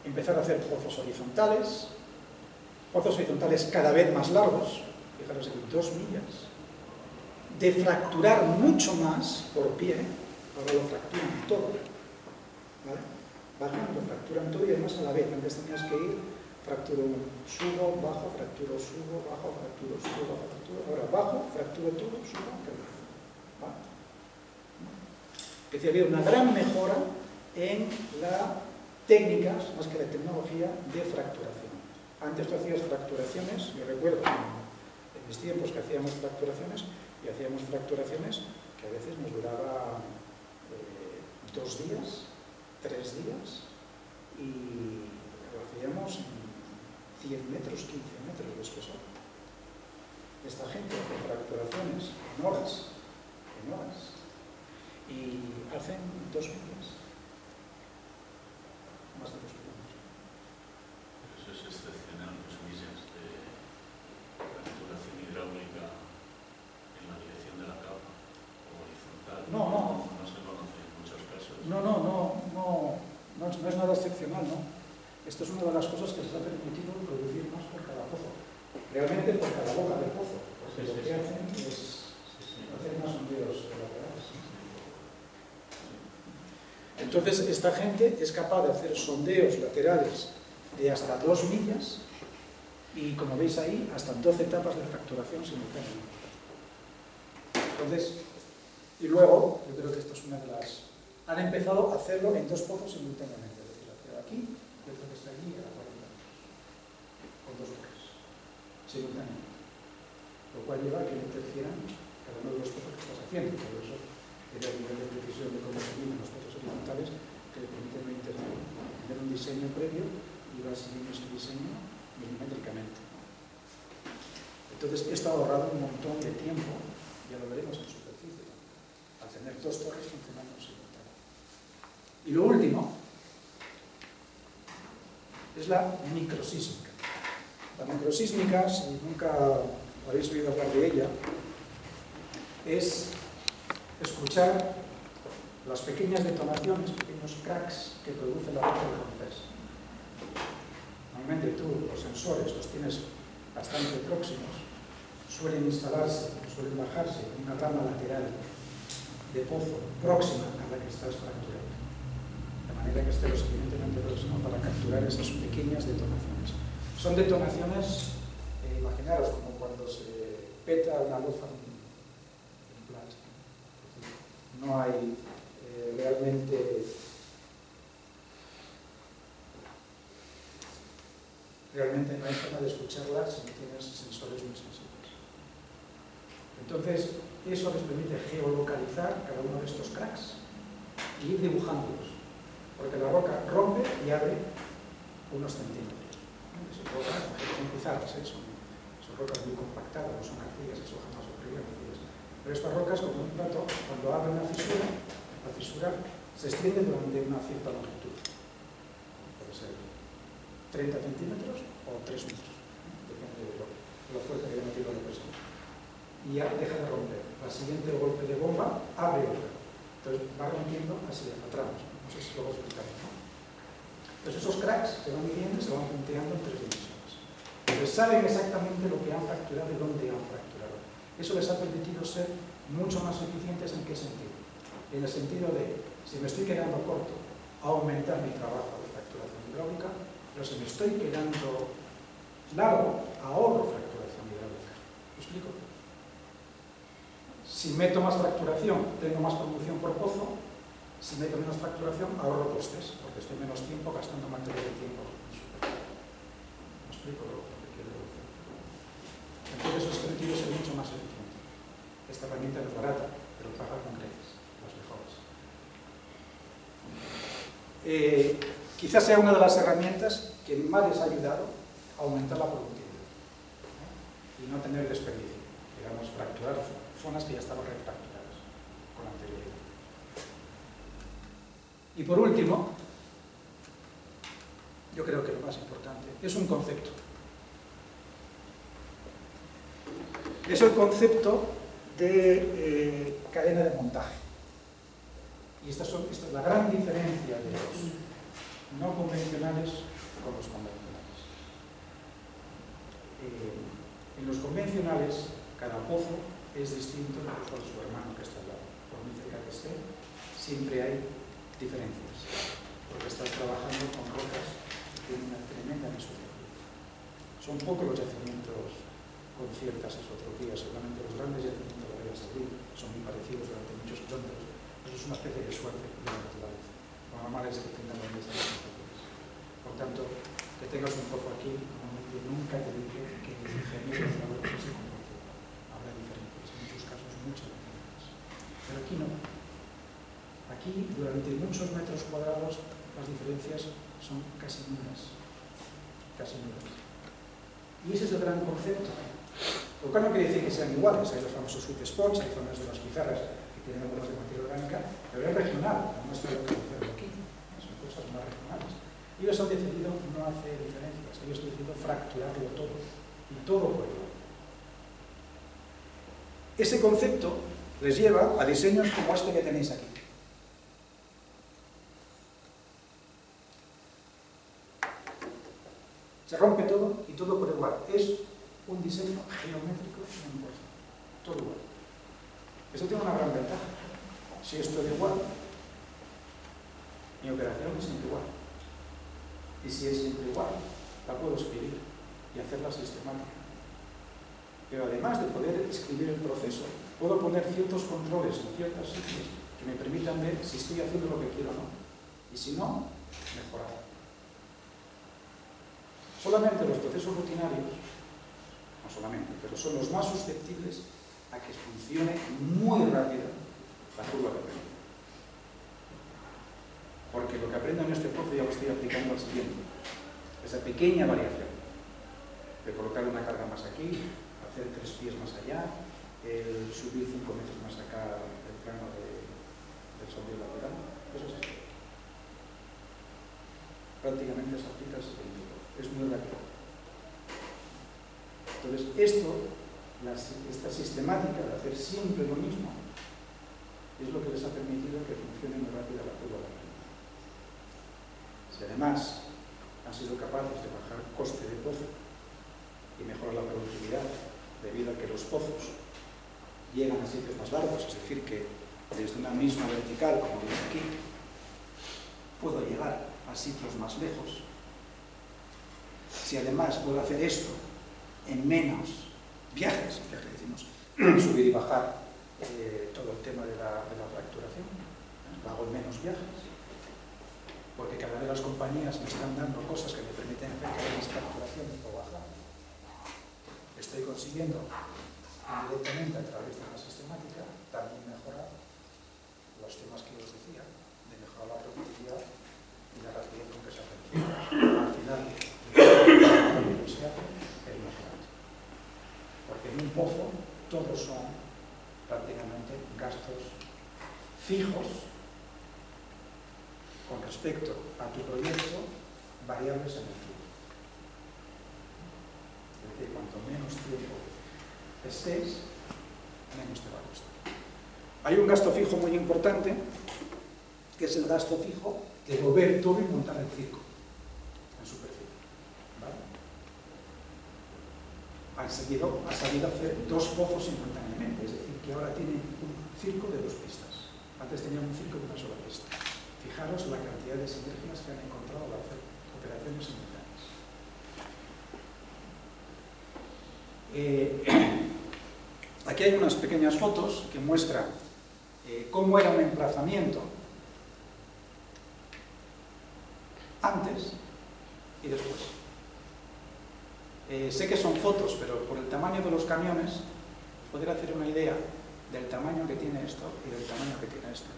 empezar a hacer pozos horizontales cada vez más largos, fijaros aquí, 2 millas, de fracturar mucho más por pie, ahora lo fracturan todo, ¿vale? Bajan, lo fracturan todo y además a la vez, antes tenías que ir, fracturo, subo, bajo, fracturo, subo, bajo, fracturo, subo, bajo, fracturo, ahora bajo, fracturo todo, subo, ¿vale? Es decir, había una gran mejora en las técnicas, más que la tecnología, de fracturación. Antes tú hacías fracturaciones, yo recuerdo en mis tiempos que hacíamos fracturaciones, y hacíamos fracturaciones que a veces nos duraba 2 días, 3 días, y lo hacíamos en 10 metros, 15 metros de espesor. Esta gente hace fracturaciones en horas, y hacen 2 millas, más de 2 kilómetros. Eso es excepcional, 2 millas de fracturación hidráulica en la dirección de la capa o horizontal. No se conoce en muchos casos. No es nada excepcional, ¿no? Esto es una de las cosas que les ha permitido producir más por cada pozo. Realmente por cada boca de pozo, porque lo que hacen es hacer más sondeos laterales. Entonces, esta gente es capaz de hacer sondeos laterales de hasta 2 millas y, como veis ahí, hasta 12 etapas de fracturación simultánea. Entonces, y luego, yo creo que esto es una de las... Han empezado a hacerlo en 2 pozos simultáneamente, es decir, hacer aquí y otro que está allí a 40 metros, con 2 torres, simultáneamente. Lo cual lleva a que no interfieran cada uno de los pozos que estás haciendo, por eso era el nivel de precisión de cómo se vienen los pozos horizontales que le permiten no interferir, tener un diseño previo y vas siguiendo ese diseño milimétricamente. Entonces, esto ha ahorrado un montón de tiempo, ya lo veremos en superficie, al tener 2 torres funcionando simultáneamente. Y lo último es la microsísmica. La microsísmica, si nunca habéis oído hablar de ella, es escuchar las pequeñas detonaciones, pequeños cracks que produce la roca de romperse. Normalmente tú los sensores los tienes bastante próximos, suelen instalarse, suelen bajarse en una rama lateral de pozo próxima a la que estás fracturando, de manera que esté lo suficientemente próximo para capturar esas pequeñas detonaciones. Son detonaciones, imaginaros como cuando se peta una loza en plata. No hay realmente no hay forma de escucharla si no tienes sensores muy sensibles. Entonces, eso les permite geolocalizar cada uno de estos cracks y ir dibujándolos, porque la roca rompe y abre unos centímetros. Son rocas, son cruzadas, son rocas muy compactadas, no son arcillas, eso jamás ocurriría en arcillas. Pero estas rocas, como un plato, cuando abren la fisura se extiende durante una cierta longitud. Puede ser 30 centímetros o 3 metros, depende de la fuerza que haya metido la presión. Y ya deja de romper. Al siguiente golpe de bomba, abre otra. Entonces va rompiendo así a tramos. No sé si lo voy a explicar, ¿no? Entonces esos cracks se van midiendo y se van punteando en 3 dimensiones. Entonces saben exactamente lo que han fracturado y dónde han fracturado. Eso les ha permitido ser mucho más eficientes. ¿En qué sentido? En el sentido de, si me estoy quedando corto, aumentar mi trabajo de fracturación hidráulica, pero si me estoy quedando largo, ahorro fracturación hidráulica. ¿Lo explico? Si meto más fracturación, tengo más producción por pozo. Si meto menos fracturación, ahorro costes, porque estoy menos tiempo gastando material y tiempo. ¿Me explico lo que quiero decir? Entonces eso es permitido ser mucho más eficiente. Esta herramienta no es barata, pero paga con creces, las mejores. Quizás sea una de las herramientas que más les ha ayudado a aumentar la productividad, ¿eh? Y no tener desperdicio, digamos, fracturar zonas que ya estaban refracturadas con anterioridad. Y por último, yo creo que lo más importante es un concepto. Es el concepto de cadena de montaje. Y esta es la gran diferencia de los no convencionales con los convencionales. En los convencionales, cada pozo es distinto incluso de su hermano que está al lado. Por muy cerca que esté, siempre hay diferencias, porque estás trabajando con rocas que tienen una tremenda mesuración. Son pocos los yacimientos con ciertas isotropías, seguramente los grandes yacimientos de la Arabia Saudí son muy parecidos durante muchos kilómetros. Eso es una especie de suerte de la naturaleza. Lo normal es que tengan las mismas isotropías. Por tanto, que tengas un pozo aquí, normalmente nunca te dice que el ingeniero de la roca se comporte igual. Habrá diferencias, en muchos casos muchas diferencias. Pero aquí no. Aquí, durante muchos metros cuadrados, las diferencias son casi nulas. Casi nulas. Y ese es el gran concepto. Lo cual no quiere decir que sean iguales. Hay los famosos sweet spots, hay zonas de las pizarras que tienen algunos de materia orgánica, pero es regional, no está localizado aquí. Son cosas más regionales. Ellos han decidido no hacer diferencias, ellos han decidido fracturarlo todo, y todo por igual. Ese concepto les lleva a diseños como este que tenéis aquí. Se rompe todo y todo por igual. Es un diseño geométrico 100%. Todo igual. Eso tiene una gran ventaja. Si esto es igual, mi operación es siempre igual. Y si es siempre igual, la puedo escribir y hacerla sistemática. Pero además de poder escribir el proceso, puedo poner ciertos controles en ciertos sitios que me permitan ver si estoy haciendo lo que quiero o no. Y si no, mejorar. Solamente los procesos rutinarios, no solamente, pero son los más susceptibles a que funcione muy rápido la curva de aprendizaje. Porque lo que aprendo en este pozo ya lo estoy aplicando al siguiente. Esa pequeña variación de colocar una carga más aquí, hacer 3 pies más allá, el subir 5 metros más acá del plano del sondeo lateral, eso es esto. Prácticamente se aplica al siguiente. Es muy rápido. Entonces, esta sistemática de hacer siempre lo mismo es lo que les ha permitido que funcione muy rápido la curva de aprendizaje. Si además han sido capaces de bajar el coste de pozo y mejorar la productividad debido a que los pozos llegan a sitios más largos, es decir, que desde una misma vertical, como veis aquí, puedo llegar a sitios más lejos. Si además puedo hacer esto en menos viajes, ya que decimos, subir y bajar todo el tema de la fracturación, hago menos viajes, porque cada vez las compañías me están dando cosas que me permiten hacer cada vez fracturación o bajar. Estoy consiguiendo indirectamente a través de la sistemática también mejorar los temas que os decía, de mejorar la productividad y la rapidez con que se hace. Al final, lo que se hace es más grande. Porque en un pozo todos son prácticamente gastos fijos con respecto a tu proyecto, variables en el tiempo. Es decir, cuanto menos tiempo estés, menos te va a costar. Hay un gasto fijo muy importante, que es el gasto fijo de mover todo y montar el circo en superficie. ¿Vale? Ha sabido hacer dos pozos simultáneamente, es decir, que ahora tienen un circo de 2 pistas. Antes tenían un circo de una sola pista. Fijaros la cantidad de sinergias que han encontrado al hacer operaciones simultáneas. Aquí hay unas pequeñas fotos que muestran cómo era un emplazamiento antes y después. Sé que son fotos, pero por el tamaño de los camiones os podría hacer una idea del tamaño que tiene esto y del tamaño que tiene esto.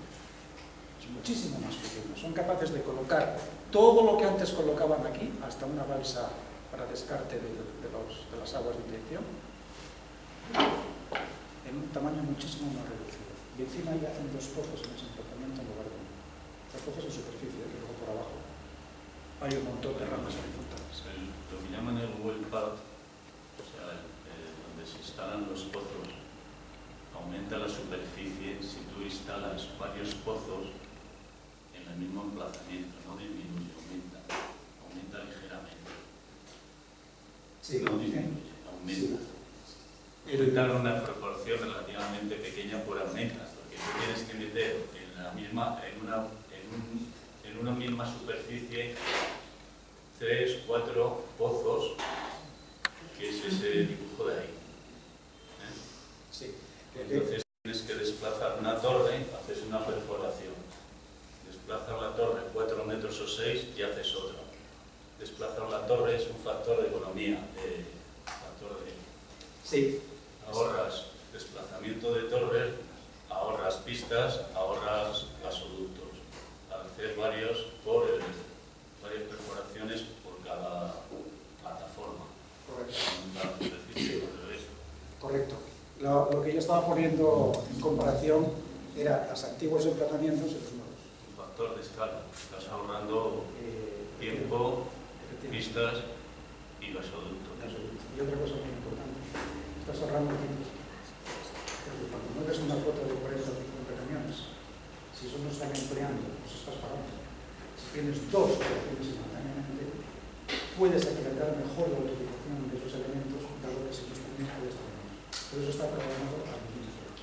Es muchísimo más pequeño. Son capaces de colocar todo lo que antes colocaban aquí, hasta una balsa para descarte de las aguas de inyección, en un tamaño muchísimo más reducido. Y encima ya hacen 2 pozos en ese emplazamiento en lugar de 1. 2 pozos en superficie, que luego por abajo hay un montón de ramas horizontales. Lo que llaman el well pad, o sea, donde se instalan los pozos, aumenta la superficie si tú instalas varios pozos en el mismo emplazamiento, no disminuye, aumenta ligeramente. Sí, no disminuye, aumenta. Sí. Aumenta en una proporción relativamente pequeña por aumenta, porque tú tienes que meter en una misma superficie 3, 4 pozos, que es ese dibujo de ahí. Sí. Entonces tienes que desplazar una torre, haces una perforación. Desplazar la torre 4 metros o 6 y haces otra. Desplazar la torre es un factor de economía, Sí. Ahorras desplazamiento de torres, ahorras pistas, ahorras gasoductos. Al hacer varias perforaciones por cada plataforma. Correcto. Correcto. Lo que yo estaba poniendo en comparación era los antiguos emplazamientos y los nuevos. Un factor de escala. Estás ahorrando tiempo, pistas y gasoductos. Y otra cosa muy importante, estás ahorrando tiempo. Porque cuando mueves una flota de 40 o 50 camiones, si eso no están empleando, pues estás pagando. Si tienes 2 operaciones simultáneamente, puedes acreditar mejor la utilización de esos elementos, dado que si los tienes puedes tener. Pero eso está programado al milímetro.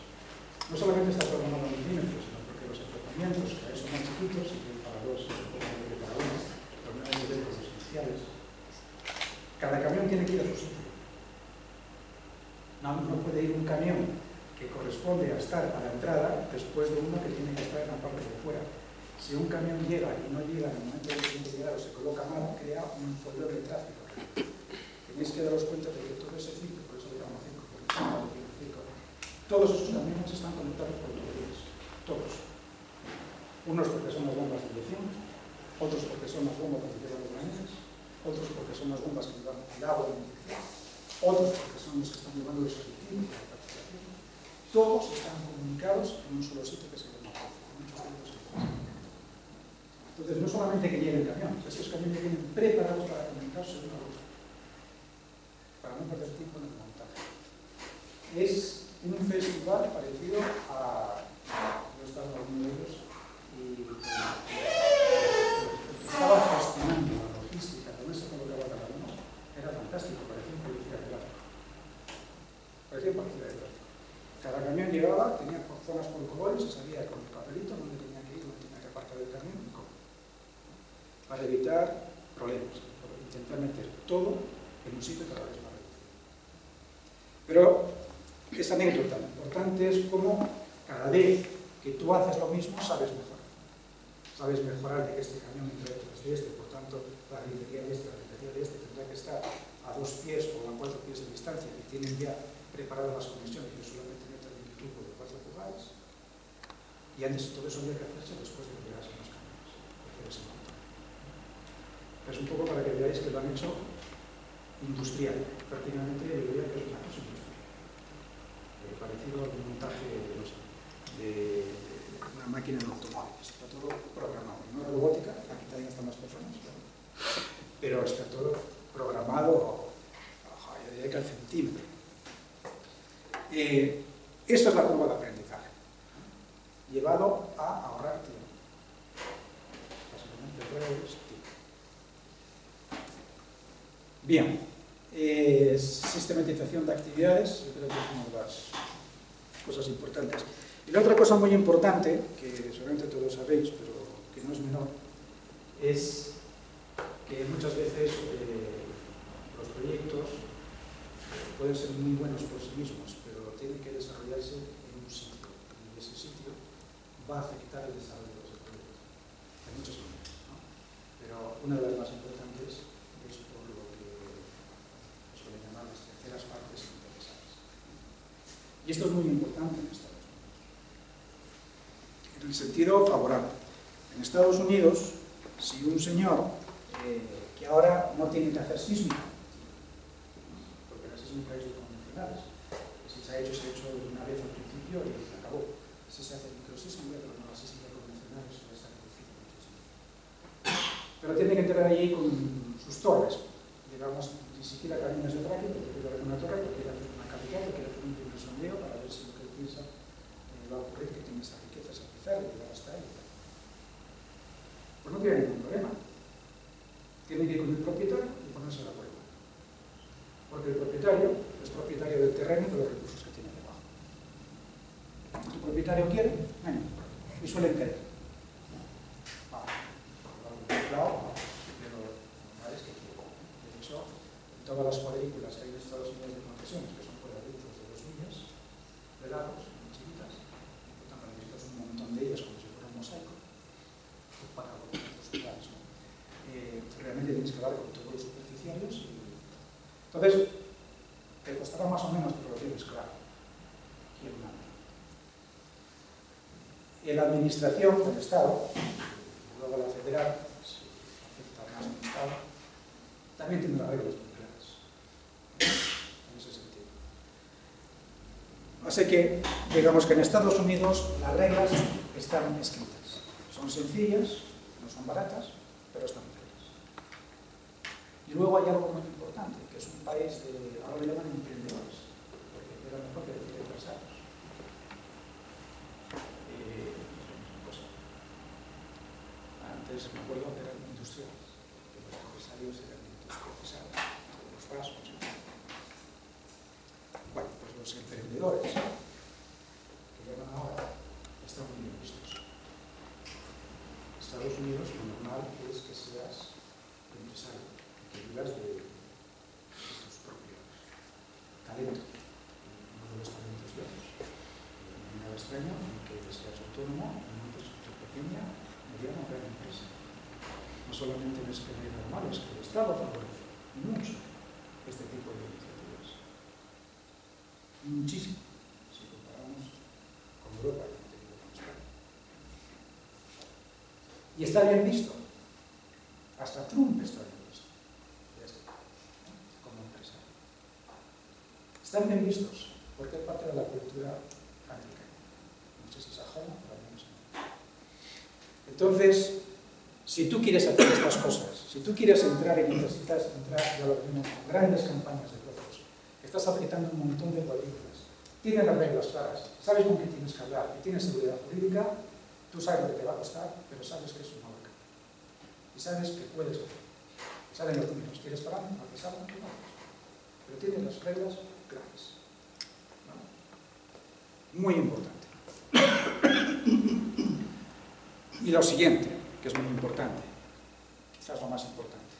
No solamente está programado al milímetro, sino porque los emplazamientos, que son más chiquitos, y para 2 se supone que para 1, pero no hay niveles esenciales. Cada camión tiene que ir a su sitio. No puede ir un camión que corresponde a estar a la entrada después de uno que tiene que estar en la parte de fuera. Si un camión llega y no llega en el momento en que tiene que llegar o se coloca mal, crea un follón de tráfico. Tenéis que daros cuenta de que todo ese circo, por eso le llamamos circo, todos esos camiones están conectados por tuberías. Todos. Unos porque son las bombas de inyección, otros porque son las bombas que llevan los graneles, otros porque son las bombas que llevan el agua de inyección, otros porque son los que están llevando los aditivos de la captación. Todos están comunicados en un solo sitio que se llama pozo, muchos de ellos. Entonces, no solamente que llegue el camión, estos camiones vienen preparados para comunicarse uno al otro, para no perder tiempo en el montaje. Es un festival parecido a... Yo estaba en uno de ellos y estaba fascinando la logística, donde se colocaba cada uno, era fantástico, parecía un policía de tráfico. Cada camión llegaba, tenía zonas por colores, se sabía con el papelito dónde tenía que ir, dónde tenía que aparcar el camión y cómo. Para evitar problemas, para intentar meter todo en un sitio cada vez más reducido. Pero esa anécdota lo importante es cómo cada vez que tú haces lo mismo sabes mejorar. Sabes mejorar de que este cañón entre detrás de este, por tanto la gritería de este tendrá que estar a 2 pies o a 4 pies de distancia, y tienen ya preparadas las conexiones que solamente metan en un tubo de 4 pulgadas, y antes todo eso había que hacerse después de que llegasen los camiones. Es un poco para que veáis que lo han hecho industrial, prácticamente yo diría que es una cosa industrial, parecido al montaje de una máquina de automóviles. Está todo programado, no es robótica, aquí también están las personas, pero está todo programado, yo diría que al centímetro. Esa es la curva de aprendizaje, llevado a ahorrar tiempo. Básicamente es tiempo. Bien, sistematización de actividades, yo creo que es una de las cosas importantes. Y la otra cosa muy importante, que seguramente todos sabéis, pero que no es menor, es que muchas veces los proyectos pueden ser muy buenos por sí mismos, pero tienen que desarrollarse en un sitio, y ese sitio va a afectar el desarrollo de ese proyecto. Hay muchas maneras, ¿no? Pero una de las más importantes es por lo que suelen llamar las terceras partes interesadas. Y esto es muy importante en Estados Unidos. En el sentido favorable. En Estados Unidos, si un señor que ahora no tiene que hacer sísmica, porque la sísmica es de convencionales, si se ha hecho una vez al principio y se acabó. Si se hace microsísmica, pero no la sísmica convencional, eso es algo muchísimo. Pero tiene que entrar allí con sus torres, digamos, ni siquiera caminos de tráfico, porque quiere hacer una torre, porque quiere hacer una capital, porque quiere hacer un primer sondeo para ver si lo que él piensa va a ocurrir, que tiene esa riqueza, esa empezar y llegar hasta ahí. Pues no tiene ningún problema. Tiene que ir con el propietario y ponerse la prueba. Porque el propietario es propietario del terreno y de los recursos que tiene debajo. El propietario quiere, bueno, y suelen querer. Claro, pero normal es que quiere. De hecho, en todas las cuadrículas que hay en Estados Unidos de concesiones, que son cuadrículas de 2 millas de largos, muy chiquitas, por tanto necesitas un montón de ellas como si fuera un mosaico, para los lugares, ¿no? Realmente tienes que hablar con todos los superficiarios y entonces te costará más o menos, pero lo tienes claro. ¿Quién manda? En la administración del Estado, luego la federal, si afecta más al Estado, también tendrá reglas muy claras en ese sentido. Así que, digamos que en Estados Unidos las reglas están escritas. Son sencillas, no son baratas, pero están claras. Y luego hay algo muy importante, que es un país de, ahora lo llaman emprendedores, porque era mejor que decir empresarios. Antes me acuerdo que eran industriales, que los empresarios eran industrializados, todos los pasos. Bueno, pues los emprendedores, que llaman ahora, están muy bien vistos. Estados Unidos lo normal es que seas empresario, que vivas de tus propios talentos, no de los talentos de otros. No hay nada extraño en que seas autónomo en una empresa pequeña, mediana o gran empresa. No solamente en ese medio normal, es que el Estado favorece mucho este tipo de iniciativas. Muchísimo, si comparamos con Europa. Y está bien visto. Hasta Trump está bien visto. Como empresario. Están bien vistos porque es parte de la cultura americana. No sé si es ajena, pero al menos no. Entonces, si tú quieres hacer estas cosas, si tú quieres entrar y necesitas entrar, ya lo vimos, con grandes campañas de precios, estás aplicando un montón de cuadrículas, tienes las reglas claras, sabes con qué tienes que hablar y tienes seguridad jurídica, tú sabes lo que te va a costar, pero sabes que es una vaca. Y sabes que puedes hacer. Saben los números. ¿Quieres parar? No te saben, no. Pero tienes las reglas claras. ¿No? Muy importante. Y lo siguiente, que es muy importante, quizás lo más importante.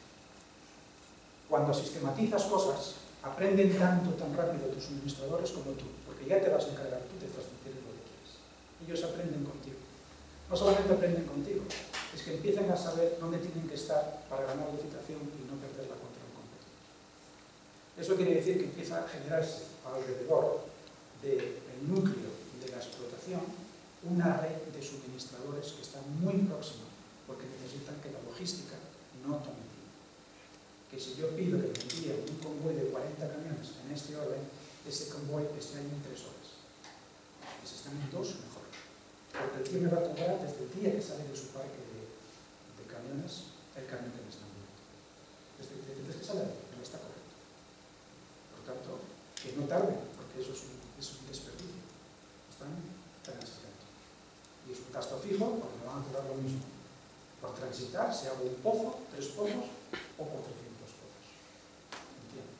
Cuando sistematizas cosas, aprenden tanto, tan rápido tus suministradores como tú, porque ya te vas a encargar tú de transmitir lo que quieres. Ellos aprenden contigo. No solamente aprenden contigo, es que empiezan a saber dónde tienen que estar para ganar la licitación y no perderla contra un competidor. Eso quiere decir que empieza a generarse alrededor del núcleo de la explotación una red de suministradores que está muy próxima, porque necesitan que la logística no tome tiempo. Que si yo pido que me envíe un convoy de 40 camiones en este orden, ese convoy está ahí en 3 horas. Y si están en 2, mejor. Porque el tío me va a cobrar desde el día que sale de su parque de camiones, el camión que me está enviando. Desde que sale, no está correcto. Por tanto, que no tarden, porque eso es un desperdicio. Están transitando. Y es un gasto fijo, porque me van a cobrar lo mismo. Por transitar, si hago un pozo, 3 pozos, o por 300 pozos. ¿Entiendes?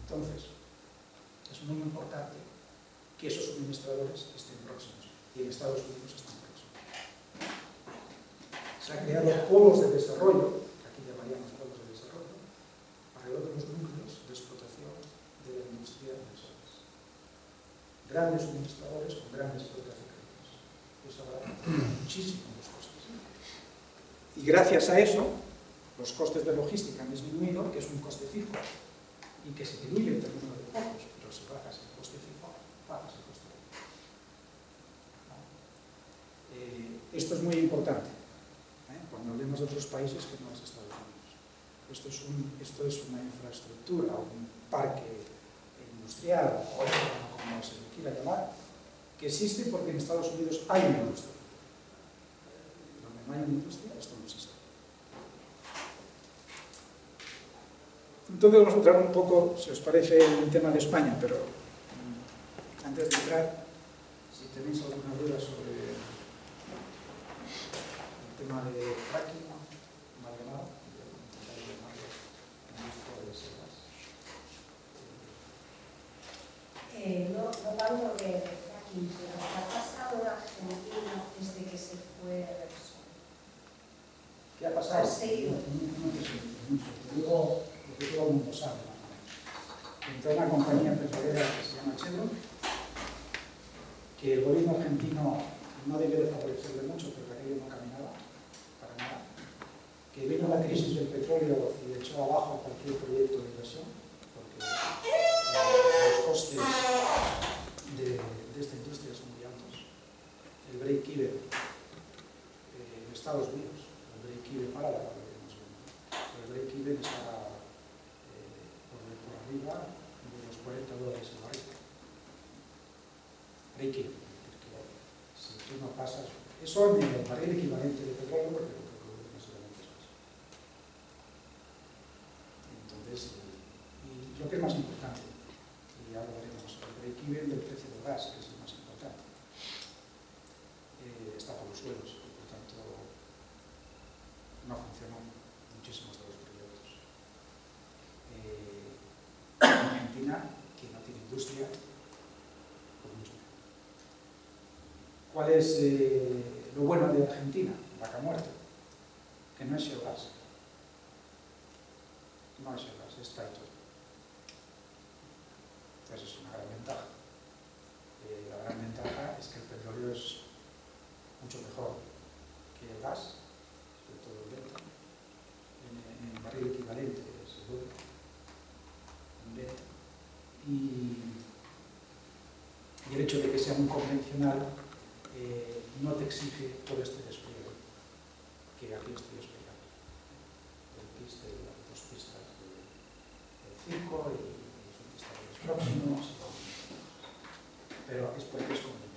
Entonces, es muy importante que esos suministradores estén próximos. Y en Estados Unidos están próximos. Se han creado polos de desarrollo, que aquí llamaríamos polos de desarrollo, alrededor de los núcleos de explotación de la industria de soles. Grandes suministradores con grandes flotas de créditos. Eso abarata muchísimo los costes. Y gracias a eso, los costes de logística han disminuido, que es un coste fijo, y que se diluye entre el número de pozos, pero si bajas el coste fijo, bajas el coste fijo. Esto es muy importante, cuando hablemos de otros países que no es Estados Unidos. Esto es una infraestructura, un parque industrial, o como se le quiera llamar, que existe porque en Estados Unidos hay una industria. Donde no hay una industria, esto no existe. Entonces vamos a entrar un poco, si os parece, en el tema de España, pero antes de entrar, si tenéis alguna duda sobre el tema de fracking, mal llamado, intentaré llamarlo ministro de Reservas. No tanto de fracking, pero ¿qué ha pasado en Argentina desde que se fue Repsol? ¿Qué ha pasado? ¿Has seguido? Te digo lo que todo el mundo sabe. Entró una compañía petrolera que se llama Chevron, que el gobierno argentino no debió de favorecerle mucho porque aquello no caminaba para nada, que vino la crisis del petróleo y echó abajo cualquier proyecto de inversión, porque los costes de esta industria son muy altos. El break-even en Estados Unidos, el break-even para la el break-even está por arriba de los $40 el barril. Break-even, porque si tú no pasas, eso en el barril equivalente de petróleo, porque el petróleo no solamente es eso. Entonces, y lo que es más importante, y ahora veremos, el break-even del precio del gas, que es el más importante, está por los suelos, y por tanto no funcionan muchísimos de los proyectos. Argentina, que no tiene industria, pues mucho menos. ¿Cuál es lo bueno de Argentina? Vaca muerta, que no es shale gas. No es shale gas, es tight oil. Entonces es una gran ventaja. La gran ventaja es que el petróleo es mucho mejor que el gas, sobre todo el Delta. En barril equivalente es el doble en venta. Y el hecho de que sea un convencional no te exige todo este despliegue que aquí estoy explicando. Las 2 pistas del circo y son pistas de los próximos, pero es porque es convencional.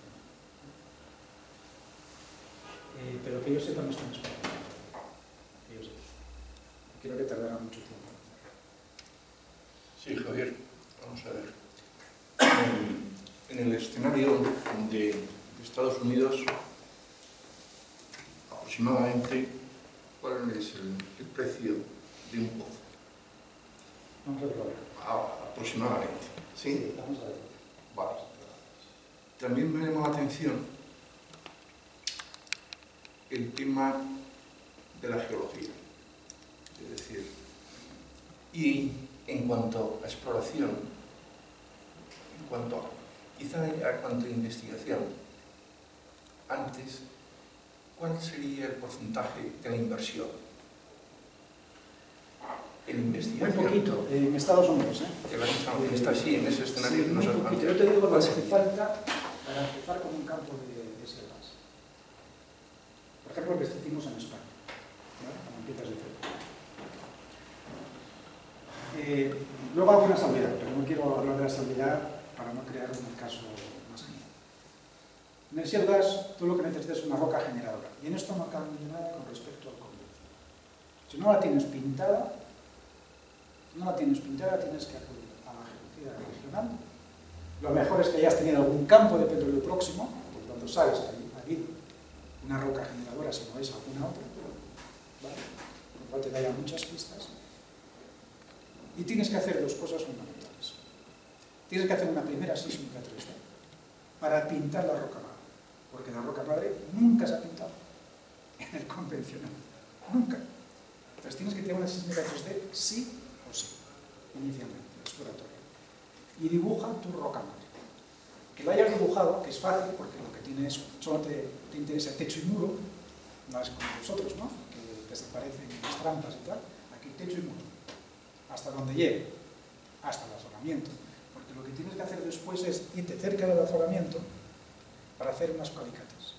Pero que yo sepa no están experimentando. Que yo sepa. Creo que tardará mucho tiempo. Sí, Javier, vamos a ver. En el escenario de Estados Unidos, aproximadamente, ¿cuál es el precio de un pozo? Vamos a verlo. Aproximadamente, ¿sí? Vamos a ver. Vale. También me llama la atención el tema de la geología. Es decir, y en cuanto a exploración, quizá a cuanto a investigación, antes, ¿cuál sería el porcentaje de la inversión en investigación? Muy poquito, en Estados Unidos, Que la misma está así, en ese escenario sí, que nos muy has poquito. planteado. Yo te digo lo ¿Cuál que hace sería? falta para empezar con un campo de selvas. Por ejemplo, lo que hicimos en España, ¿vale? Como empiezas de cero. Luego hago una salvedad, pero no quiero hablar de la salvedad para no crear un caso más general. En el Selgas, tú lo que necesitas es una roca generadora. Y en esto no cambia nada con respecto al conducto. Si no la tienes pintada, tienes que acudir a la geología regional. Lo mejor es que hayas tenido algún campo de petróleo próximo, porque cuando sabes que ha habido una roca generadora, si no es alguna otra, ¿vale? Por lo cual te da ya muchas pistas. Y tienes que hacer dos cosas fundamentales. Tienes que hacer una primera sísmica 3D para pintar la roca madre, porque la roca madre nunca se ha pintado en el convencional, nunca. Entonces tienes que tener una sísmica 3D sí o sí, inicialmente, exploratoria. Y dibuja tu roca madre. Que la hayas dibujado, que es fácil, porque lo que tienes solo te interesa techo y muro, no es como vosotros, ¿no? Que desaparecen las trampas y tal. Aquí techo y muro. Hasta donde llegue, hasta el azoramiento. Porque lo que tienes que hacer después es irte cerca del azoramiento para hacer unas palicatas.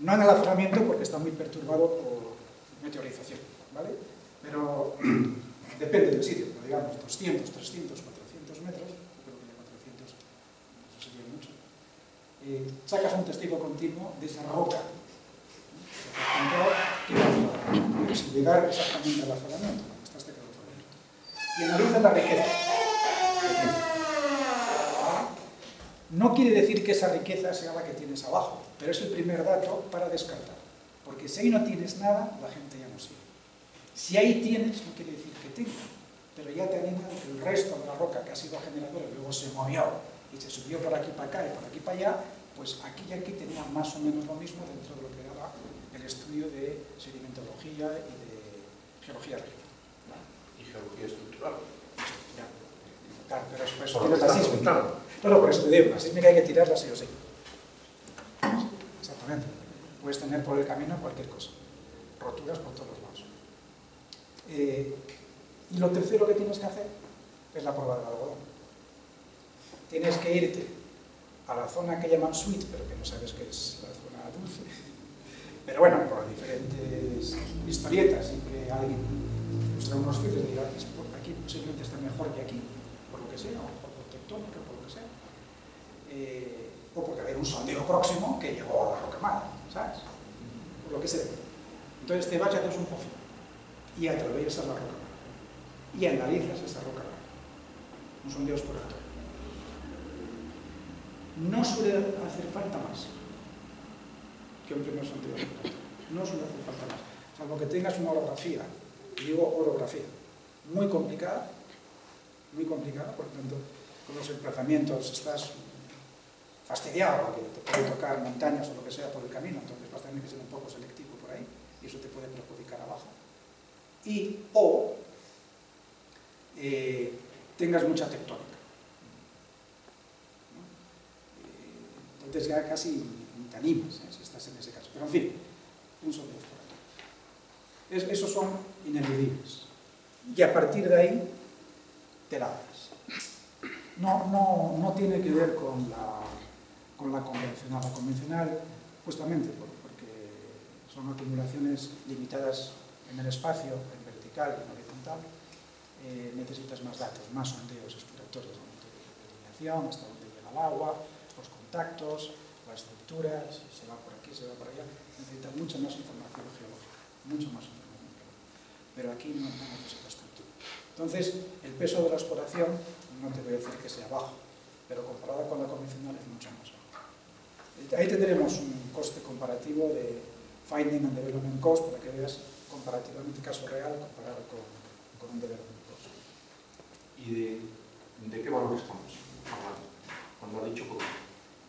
No en el azoramiento porque está muy perturbado por meteorización, ¿vale? Pero depende del sitio, pero digamos 200, 300, 400 metros, creo que ya 400, eso sería mucho. Sacas un testigo continuo de esa roca que va a aflorar, sin llegar exactamente al afloramiento, cuando estás cerca del afloramiento. Y analizas la riqueza que tiene. No quiere decir que esa riqueza sea la que tienes abajo, pero es el primer dato para descartar. Porque si ahí no tienes nada, la gente ya no sigue. Si ahí tienes, no quiere decir que tengas, pero ya te anima que el resto de la roca que ha sido generadora y luego se movió y se subió por aquí para acá y por aquí para allá, pues aquí y aquí tenía más o menos lo mismo dentro de lo que era el estudio de sedimentología y de geología regional. Y geología estructural. Ya. Claro, pero después Por lo que tienes la estás sísmica. contando. No, por eso te digo, la sísmica hay que tirarla sí o sí. Exactamente. Puedes tener por el camino cualquier cosa. Roturas por todos lados. Y lo tercero que tienes que hacer es la prueba del algodón. Tienes que irte a la zona que llaman sweet, pero que no sabes que es la zona dulce. Pero bueno, por diferentes historietas y que alguien muestra unos filtros y dirá, aquí posiblemente está mejor que aquí, por lo que sea, o por tectónica, por lo que sea. O porque había un sondeo próximo que llegó a la roca madre, ¿sabes? Por lo que sea. Entonces te vas y haces un pozo y atraviesas la roca madre y analizas esa roca madre. Un sondeo exploratorio. No suele hacer falta más que un primer sondeo exploratorio. No suele hacer falta más. Salvo que tengas una orografía, y digo orografía, muy complicada, por lo tanto, con los emplazamientos estás fastidiado, que te puede tocar montañas o lo que sea por el camino, entonces vas a tener que ser un poco selectivo por ahí, y eso te puede perjudicar abajo. O tengas mucha tectónica. Entonces ya casi te animas si estás en ese caso. Pero en fin, un sondeo exploratorio. Esos son ineludibles. Y a partir de ahí te la das. No tiene que ver con la convencional. La convencional, justamente porque son acumulaciones limitadas en el espacio, en vertical y en horizontal, necesitas más datos, más sondeos exploratorios de delineación, hasta dónde llega el agua, los contactos, la estructura, si se va por aquí, se va por allá. Necesitas mucha más información geológica, mucho más información geológica. Pero aquí no necesitas tanto. Entonces, el peso de la exploración, no te voy a decir que sea bajo, pero comparada con la convencional es mucho más bajo. Ahí tendremos un coste comparativo de Finding and Development Cost, para que veas comparativamente caso real comparado con un Development Cost. ¿Y de qué valor estamos hablando? Cuando ha dicho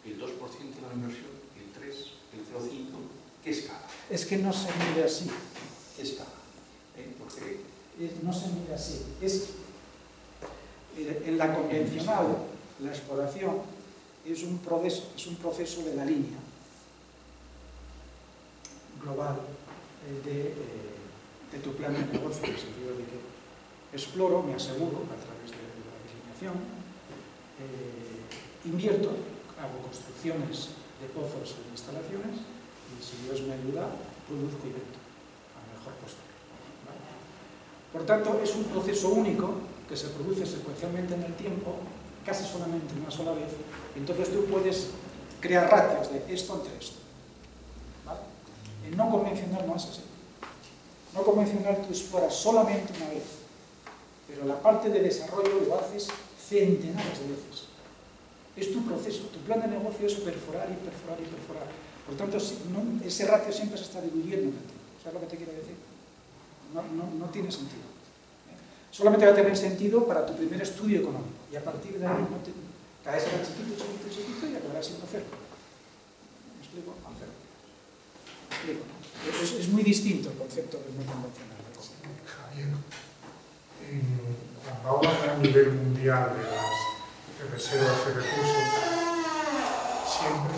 el 2% de la inversión, el 3%, el 0,5%, ¿qué escala? Es que no se mide así. ¿Qué escala? Porque no se mide así. En la convencional, la exploración es un proceso de la línea global de tu plan de negocio, en el sentido de que exploro, me aseguro a través de la delineación, invierto, hago construcciones de pozos e instalaciones y si Dios me ayuda, produzco y vendo al mejor postor. ¿Vale? Por tanto, es un proceso único que se produce secuencialmente en el tiempo, casi solamente una sola vez, y entonces tú puedes crear ratios de esto entre esto. ¿Vale? El no convencional no es así. No convencional tú exploras solamente una vez, pero la parte de desarrollo lo haces centenares de veces. Es tu proceso, tu plan de negocio es perforar y perforar y perforar. Por tanto, ese ratio siempre se está diluyendo en el tiempo. ¿Sabes lo que te quiero decir? No tiene sentido. Solamente va a tener sentido para tu primer estudio económico. Y a partir de ahí cada vez será chiquito, chiquito, chiquito y acabarás siendo cero. ¿Me explico? Cero. ¿Me explico? Es muy distinto el concepto del no convencional. Javier, cuando hablan a nivel mundial de las reservas de recursos, siempre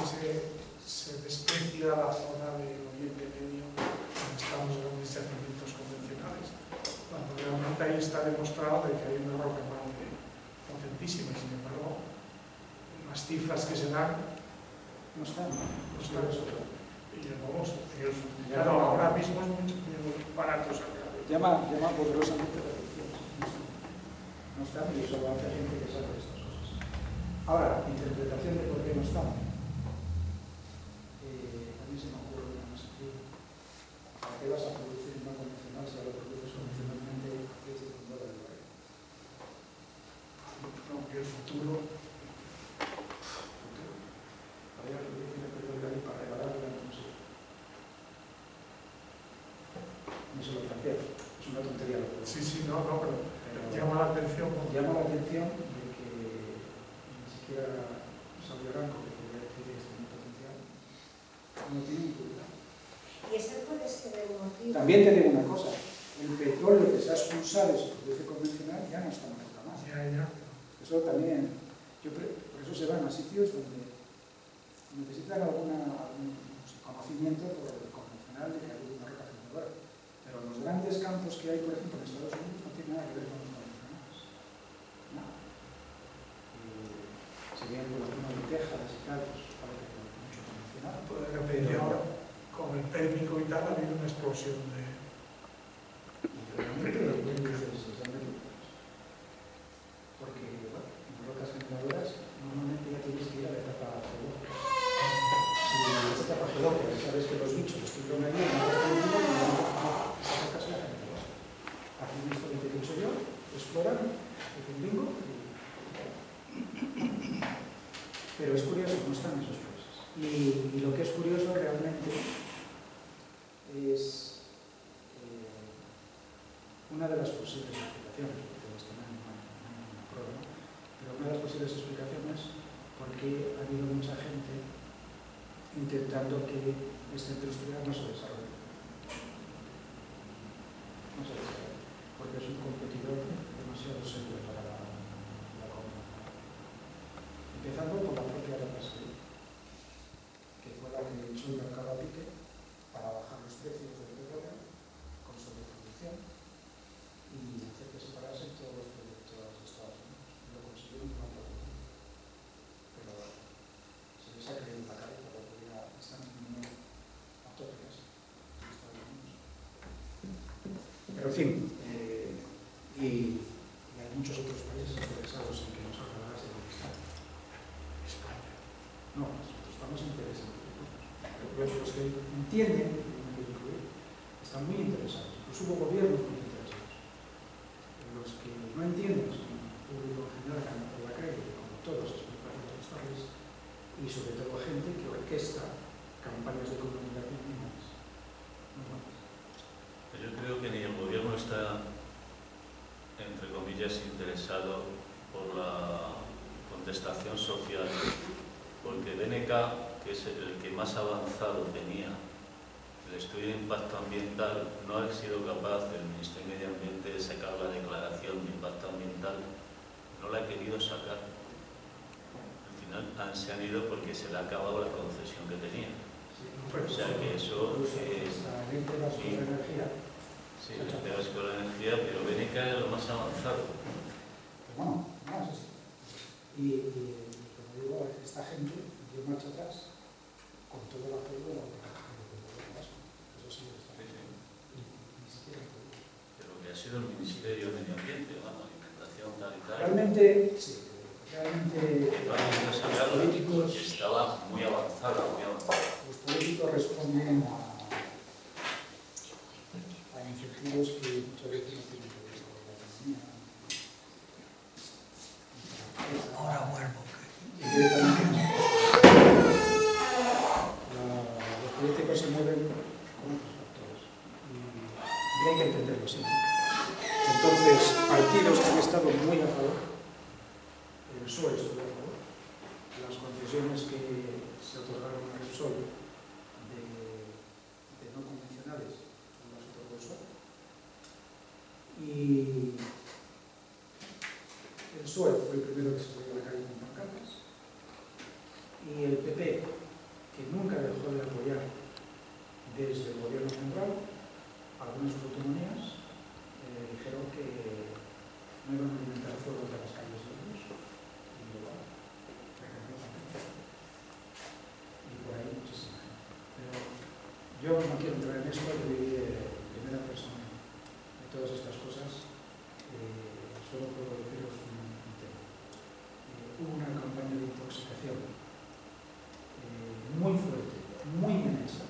se desprecia la zona del Oriente Medio donde están los grandes yacimientos convencionales, cuando realmente ahí está demostrado de que hay una roca madre potentísima y sin embargo las cifras que se dan No están. y ahora mismo es muy barato sacar. Llama poderosamente la atención. No están y eso lo hace gente que sabe estas cosas. Ahora, interpretación de por qué no están. A mí se me ocurre una más aquí. ¿Para qué vas a producir no convencional si lo produces convencionalmente desde el mundo del barrio? No, que el futuro. Para regalar durante un siglo. No se lo planteo. Es una tontería lo que Sí, no, pero llama la atención. Llama la atención de que ni siquiera Sabio Aranco, que podría decir que este potencial, no tiene ni duda. Y ese puede ser el motivo. También te digo una cosa, el petróleo que se ha expulsado y se produce convencional ya no está en la roca más. Ya. Eso también, por eso se van a sitios donde necesitan algún conocimiento por el convencional de que hay una roca fundadora. Pero los grandes campos que hay, por ejemplo, en Estados Unidos no tienen nada que ver con los convencionales. Nada. Si bien por la zona de Texas y tal, pues parece que hay mucho convencional. De repente ahora, con el térmico y tal, ha habido una explosión de... Porque, bueno, en rocas generadoras normalmente ya tienes que ir a la etapa geológica. Si en esta etapa geológica sabes que los bichos estuvieron allí, no están vivos, esa roca es la generadora. Aquí en esto que te he dicho yo, exploran, el bingo, pero es curioso, no están esos procesos. Y lo que es curioso realmente es una de las posibles explicaciones, porque esto no hay una prueba, pero una de las posibles explicaciones porque ha habido mucha gente intentando que esta industria no se desarrolle. No se desarrolle, porque es un competidor demasiado serio para la comunidad. Empezando por la propia Repsol, que fue la que echó el mercado a pique para bajar los precios del petróleo con sobreproducción y hacer que se parasen todos los proyectos de Estados Unidos. Y lo consiguieron con la producción. Pero se les ha caído en la cabeza porque ya están viniendo a tope casi en Estados Unidos. Pero en fin, y hay muchos otros países interesados en que nos aclarase de dónde está. España. No, nosotros estamos interesados. Los que entienden, están muy interesados. Incluso hubo gobiernos muy interesados. Los que no entienden, son el público en general que anda por la calle, como todos, explicaciones estables, y sobre todo gente que orquesta campañas de comunicación mínimas. Yo creo que ni el gobierno está, entre comillas, interesado por la contestación social, porque BNK, que es el que más avanzado tenía el estudio de impacto ambiental no ha sido capaz el Ministerio de Medio Ambiente de sacar la declaración de impacto ambiental, no la ha querido sacar. Al final se han ido porque se le ha acabado la concesión que tenía. O sea que eso es... Sí, el tema es con la energía, pero Bénica es lo más avanzado. Bueno, no es así. Y como digo, esta gente dio marcha atrás con todo el apoyo de la Autoridad Vasca. Eso sí está. Ni siquiera el apoyo. Pero que ha sido el Ministerio de Medio Ambiente, bueno, alimentación, tal y tal. Realmente, sí. Realmente, No ha querido sacarlo porque estaba muy avanzada, muy avanzada. los políticos responden a incentivos que muchas veces no tienen que ver con la economía. Ahora vuelvo. Y directamente los políticos se mueven con otros factores y hay que entenderlo siempre. Entonces, partidos que han estado muy a favor, el PSOE estuvo a favor, las concesiones que se otorgaron a Repsol de no convencionales las otorgó el PSOE. Y el PSOE fue el primero que se salió a la calle con pancartas. Y el PP, que nunca dejó de apoyar desde el gobierno central algunas de sus autonomías, dijeron que no iban a alimentar fuegos de las calles de ellos. Y igual, y por ahí muchísima gente. Pero yo no quiero entrar en esto, yo viví de primera persona de todas estas cosas. Solo puedo deciros un tema. Hubo una campaña de intoxicación muy fuerte, muy inmensa,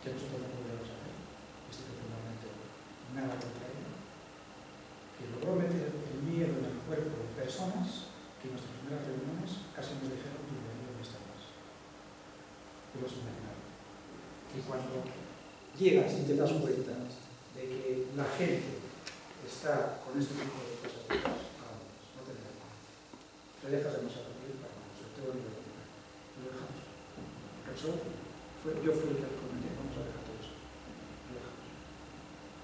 que nosotros no podíamos hacer, institucionalmente nada contra ello, que logró meter el miedo en el cuerpo de personas que en nuestras primeras reuniones casi nos dijeron que deberían estar más. Pero es imaginable. Y cuando llegas y te das cuenta de que la gente está con este tipo de cosas detrás, no te dejas. Te dejas demasiado ir para no ser todo nivel. Lo dejamos. Yo fui el que comenté, vamos a dejar todo eso. Lo dejamos.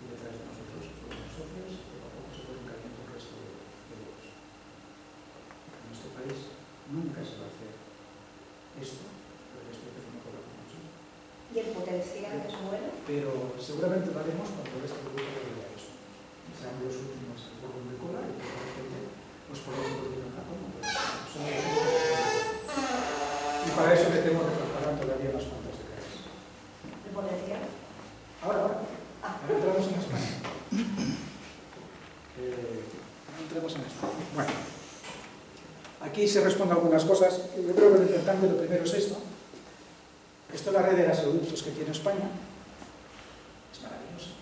Y detrás de nosotros fueron los socios y poco a poco se fueron cayendo el resto de los. En nuestro país nunca se va a hacer esto, pero esto que no colaboramos. ¿Y el potencial es bueno? Pero seguramente lo haremos cuando el resto del grupo lo vea eso. Sean los últimos que fueron de cola y que de repente los políticos dirán, ¿cómo? Son los últimos. Y para eso le tengo que preparar todavía las cuentas de cajas. ¿El potencial? Ahora entramos en España. Entremos en España. Bueno, aquí se responden algunas cosas. Yo creo que lo importante, lo primero es esto. Esto es la red de gasoductos que tiene España. Es maravilloso.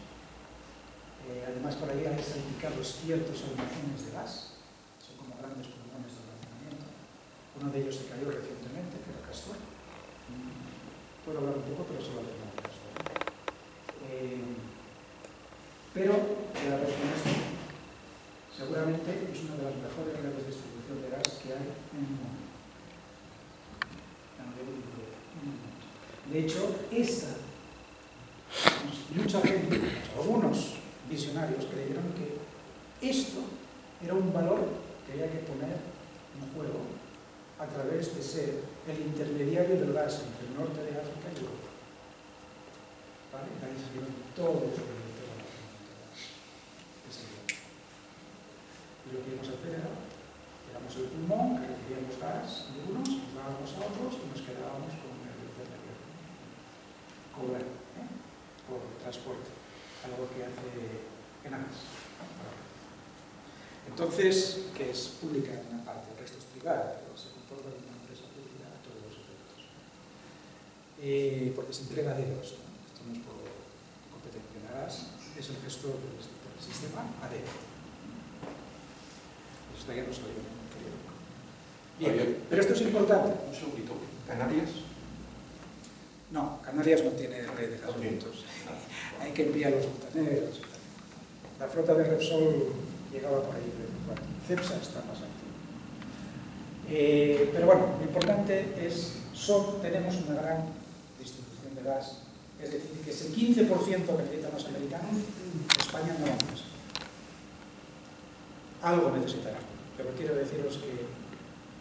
Además, por ahí hay salpicados ciertos almacenes de gas. Son como grandes pulmones de almacenamiento. Uno de ellos se cayó recientemente, que era Castor. Puedo hablar un poco, pero solo tengo Castor. Pero, quedaros con esto, seguramente es una de las mejores redes de distribución de gas que hay en el mundo. De hecho, mucha gente, algunos visionarios creyeron que esto era un valor que había que poner en juego a través de ser el intermediario del gas entre el norte de África y Europa. ¿Vale? Ahí salieron todos los proyectos de la Comunidad. Y lo que íbamos a hacer era, éramos el pulmón, que recibíamos gas de unos, nos dábamos a otros y nos quedábamos con el intermediario. Cobrar, por transporte, algo que hace Enagas. Entonces, que es pública en una parte, el resto es privada, pero se comporta como una empresa pública a todos los efectos. Porque se entrega de dos, ¿no? Esto no es por competencia. Enagas es el gestor del sistema ADE. Eso ya no sabía, creo. Bien, pero esto es importante. Un segundito. ¿Canarias? No, Canarias no tiene red de gasoductos. Hay que enviar los montaneros. La flota de Repsol llegaba por ahí. Bueno, CEPSA está más activa. Pero bueno, lo importante es, tenemos una gran distribución de gas Es decir, que ese 15% que necesitan los americanos, España no va más. Algo necesitará, pero quiero deciros que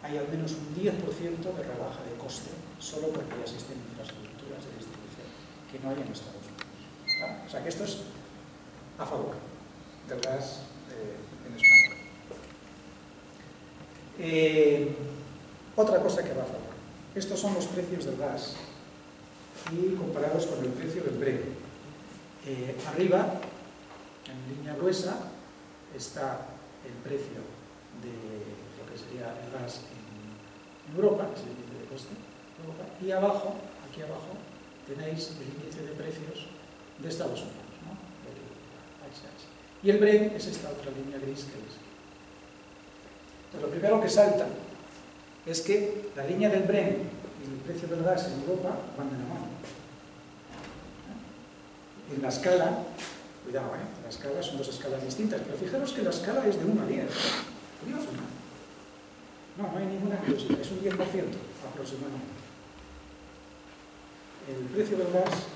hay al menos un 10% de rebaja de coste solo porque ya existen infraestructuras de distribución que no hay en Estados Unidos. ¿Vale? O sea que esto es a favor del gas en España. Otra cosa que va a favor. Estos son los precios del gas y comparados con el precio del Brent. Arriba, en línea gruesa, está el precio de lo que sería el gas en Europa, que es el índice de coste de Europa, y abajo, aquí abajo, tenéis el índice de precios de Estados Unidos, ¿no? Y el Brent es esta otra línea gris que es. Entonces, lo primero que salta es que la línea del Brent y el precio del gas en Europa van de la mano. En la escala, cuidado, la escala son dos escalas distintas, pero fijaros que la escala es de 1 a 10. ¿Curioso, no? No hay ninguna curiosidad, es un 10% aproximadamente. El precio del gas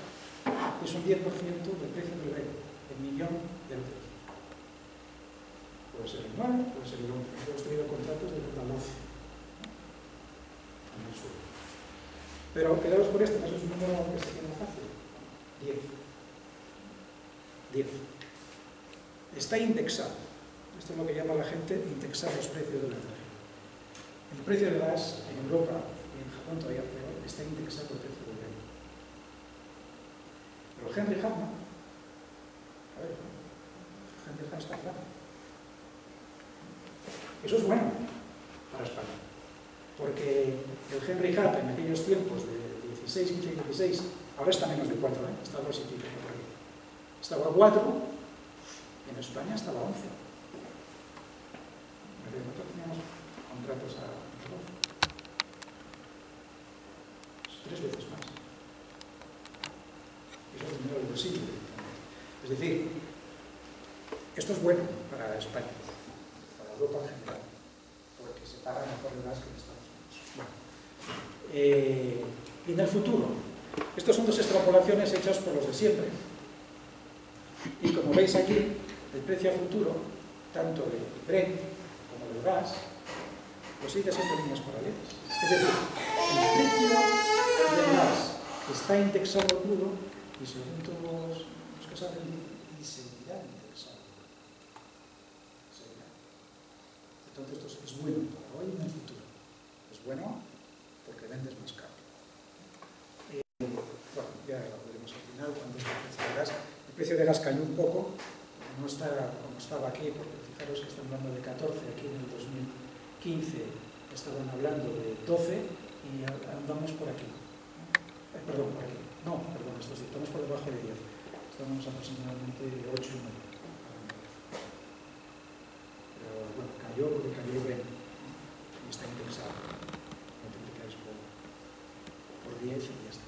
es un 10% del precio del Brent, el millón de euros. Puede ser el 9, puede ser el 11. Hemos tenido contratos de hasta 12. Pero quedaos por esto, eso es un número que se tiene fácil. 10. Está indexado. Esto es lo que llama la gente indexar los precios de la energía. El precio del gas en Europa y en Japón todavía peor, está indexado al precio del gas. Pero Henry Hub no. A ver, Henry Hub está claro. Eso es bueno para España. Porque el Henry Hub en aquellos tiempos de 16, 15 y 16, ahora está menos de 4, está a 2 y pico. Estaba a 4, y en España estaba a 11. Nosotros teníamos contratos a 12. 3 veces más. Eso es dinero del bolsillo. Es decir, esto es bueno para España, para Europa en general, porque se paga mejor el gas que en Estados Unidos. Bueno. Y en el futuro, estas son dos extrapolaciones hechas por los de siempre. Y como veis aquí, el precio a futuro, tanto del Brent como del gas, pues sigue siendo líneas paralelas. Es decir, el precio del gas está indexado al crudo y según todos los que saben, y seguirá indexado. Seguirá. Entonces esto es bueno para hoy y en el futuro. Es bueno porque vendes más caro. Bueno, ya lo veremos al final cuando es el precio del gas. El precio de gas cayó un poco, no está como estaba aquí, porque fijaros que están hablando de 14, aquí en el 2015 estaban hablando de 12 y andamos por aquí. Perdón, por aquí. No, perdón, estamos por debajo de 10. Estamos aproximadamente 8 y medio. Pero bueno, cayó porque cayó bien y está indexado. Multiplicáis por 10 y ya está.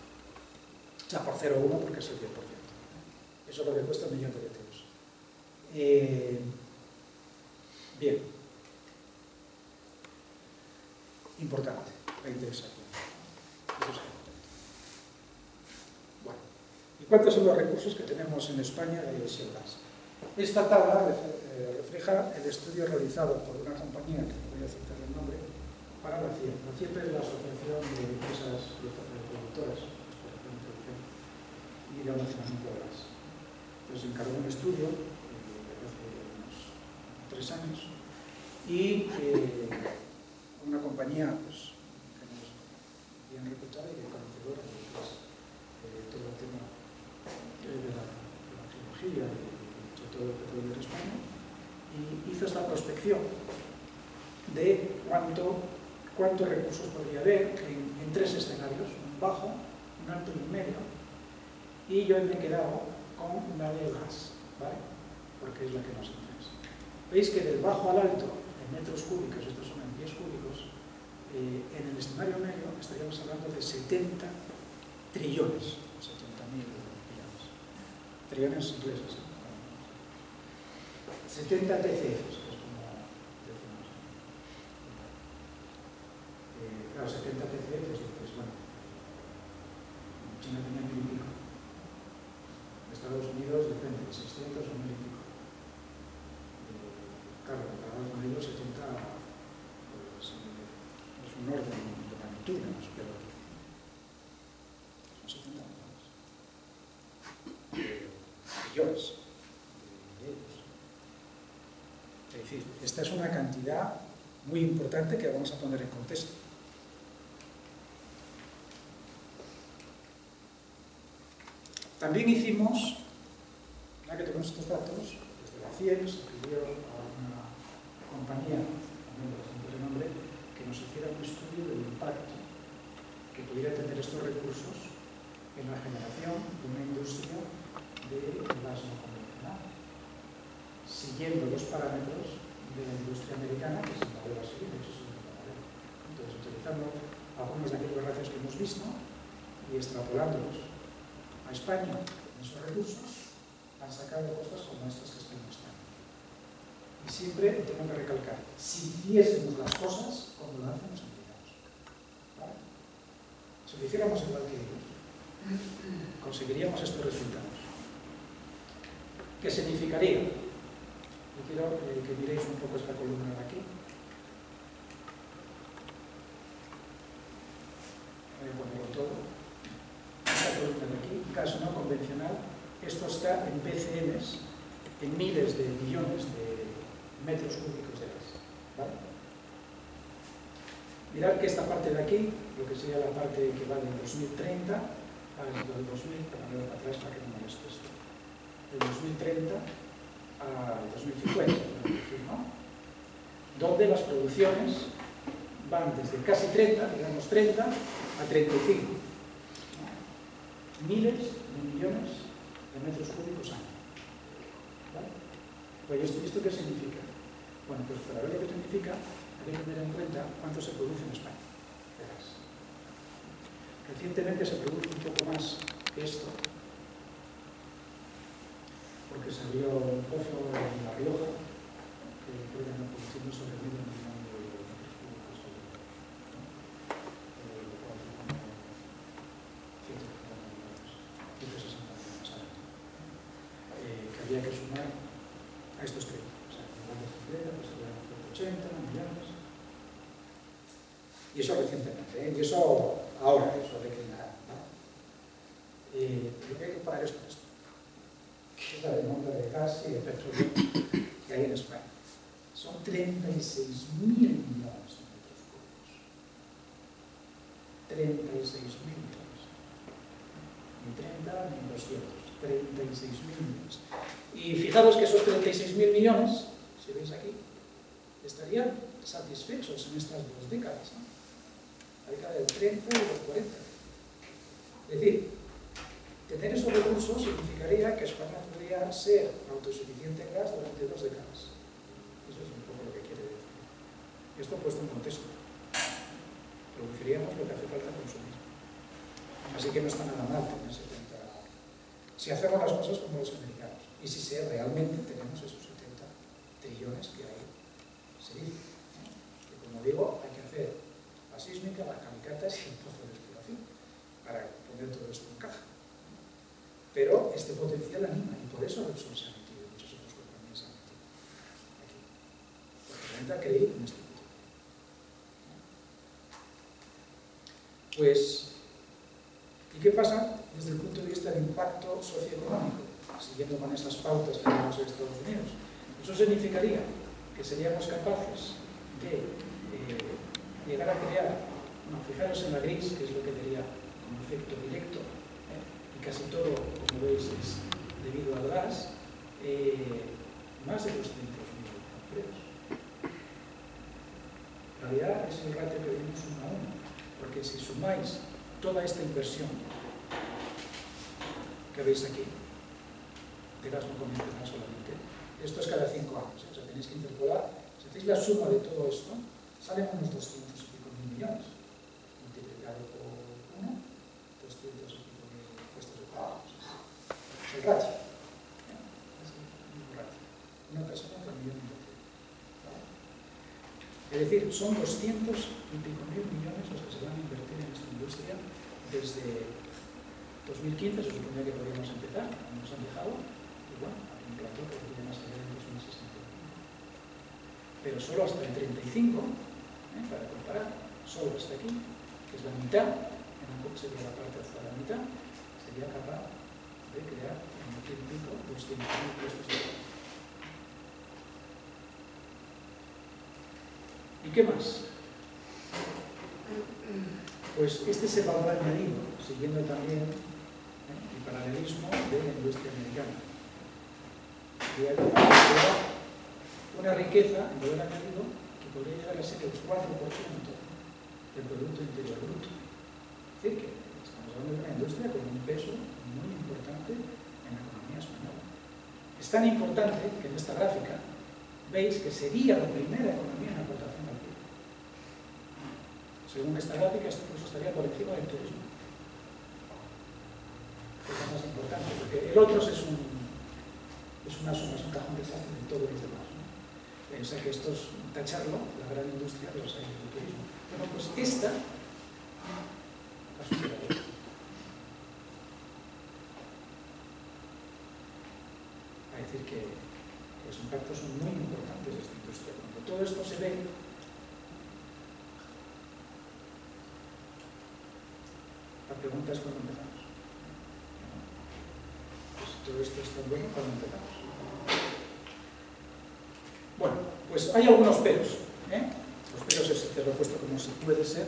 O sea, por 0,1 porque es el 10%. Eso es lo que cuesta 1 millón de euros. Bien. Importante, la indexación. Eso es importante. Bueno, ¿y cuántos son los recursos que tenemos en España de ese gas? Esta tabla refleja el estudio realizado por una compañía, que no voy a citar el nombre, para la CIEP. La CIEP es la Asociación de Empresas Productoras y de Almacenamiento de Gas. Entonces encargó un estudio hace unos 3 años y una compañía pues, que es bien reputada y bien conocedora de todo el tema de la geología y de todo el petróleo de España, y hizo esta prospección de cuántos recursos podría haber en 3 escenarios, un bajo, un alto y un medio, y yo me he quedado con una del gas, ¿vale? Porque es la que nos interesa. Veis que del bajo al alto, en metros cúbicos, estos son en pies cúbicos, en el escenario medio estaríamos hablando de 70 trillones, 70.000 millones. Trillones ingleses. 70 TCFs, que es como decimos. Claro, 70 TCFs, pues bueno, China tenía 1000 y pico. unos 70 millones de euros. Es decir, esta es una cantidad muy importante que vamos a poner en contexto. También hicimos, ya que tenemos estos datos, desde la CIEX se pidió a una compañía, también bastante renombre, que nos hiciera un estudio del impacto que pudiera tener estos recursos en la generación de una industria de gas no convencional, siguiendo los parámetros de la industria americana, que sin duda va a seguir, de hecho es un paralelo. Entonces, utilizando algunos de aquellos ratios que hemos visto y extrapolándolos a España con esos recursos, han sacado cosas como estas que estoy mostrando. Y siempre tengo que recalcar, si hiciésemos las cosas como lo hacen los americanos, ¿vale? Si lo hiciéramos igual que ellos, conseguiríamos estos resultados. ¿Qué significaría? Yo quiero que miréis un poco esta columna de aquí. Voy a ponerlo todo. Esta columna de aquí, gas no convencional, esto está en BCMs, en miles de millones de metros cúbicos de gas, ¿vale? Mirad que esta parte de aquí, lo que sería la parte que va del 2030 al 2000, para ver para atrás para que no moleste esto, del 2030 al 2050, ¿no? Donde las producciones van desde casi 30, digamos 30, a 35, ¿no? Miles de millones de metros cúbicos año, ¿vale? Pues ¿esto qué significa? Bueno, pues para ver lo que significa hay que tener en cuenta cuánto se produce en España de gas. Recientemente se produce un poco más que esto, porque se abrió un pozo en La Rioja que puede andar produciendo sobre medio millón de metros cúbicos al día, ¿no? Lo cual supone 160 millones al año, que había que sumar a estos 30. O sea, en lugar de 50, pues serían 180 millones. Y eso recientemente, ¿eh? Y eso ahora, eso declinará, ¿no? Lo que hay que parar es con esto, que es la demanda de gas y de petróleo que hay en España. Son 36.000 millones de metros cúbicos. 36.000 millones. Ni 30 ni 200. 36.000 millones. Y fijaros que esos 36.000 millones, si veis aquí, estarían satisfechos en estas 2 décadas, ¿no? La década del 30 y del 40. Es decir, tener esos recursos significaría que España podría ser autosuficiente en gas durante 2 décadas. Eso es un poco lo que quiere decir. Esto puesto en contexto. Produciríamos lo que hace falta consumir. Así que no está nada mal tener 70. Si hacemos las cosas como los americanos. Y si realmente tenemos esos 70 trillones que ahí se dice, ¿no? Que como digo, hay que hacer la sísmica, las camicatas y el pozo de exploración para poner todo esto en caja. Pero este potencial anima y por eso Repsol se ha metido, muchas otras compañías se han metido aquí. Porque realmente ha creído en este potencial. Pues, ¿y qué pasa desde el punto de vista del impacto socioeconómico? Siguiendo con estas pautas que tenemos en Estados Unidos. Eso significaría que seríamos capaces de llegar a crear, bueno, fijaros en la gris, que es lo que diría como efecto directo, y casi todo, como veis, es debido al gas, más de 200.000 empleos. En realidad es el ratio que vemos 1 a 1, porque si sumáis toda esta inversión que veis aquí, de gas no convencional solamente, esto es cada 5 años, o sea, tenéis que interpolar, si hacéis la suma de todo esto, salen unos 200 y pico mil millones, multiplicado por 1, 200 y pico mil puestos de trabajo. Es el ratio. Es el mismo ratio. Una persona por millón de euros. Es decir, son 200 y pico mil millones los que se van a invertir en esta industria desde 2015, se suponía que podríamos empezar, nos han dejado, y bueno, hay un plato que podría más allá en 2065. Pero solo hasta el 35, para comparar, solo hasta aquí, que es la mitad, en sería la parte hasta la mitad, sería capaz de crear en un tiempo 200.000 puestos de trabajo. ¿Y qué más? Pues este es el valor añadido, siguiendo también el paralelismo de la industria americana. Y hay una riqueza en valor añadido que podría llegar a ser el 4% del Producto Interior Bruto. Es decir, que estamos hablando de una industria con un peso muy importante en la economía española. Es tan importante que en esta gráfica veis que sería la primera economía en aportación al PIB. Según esta gráfica, esto incluso estaría por encima del turismo. Es lo más importante, porque el otro es una suma, es un cajón desastre de todos los demás, ¿no? O sea que esto es tacharlo, la gran industria de los años del turismo. Bueno, pues esta la superaría. Es decir, que los impactos son muy importantes de esta industria. Cuando todo esto se ve, la pregunta es cuándo empezamos. Pues todo esto es tan bueno, ¿cuándo empezamos? Bueno, pues hay algunos peros. Los peros te lo he puesto como si puede ser.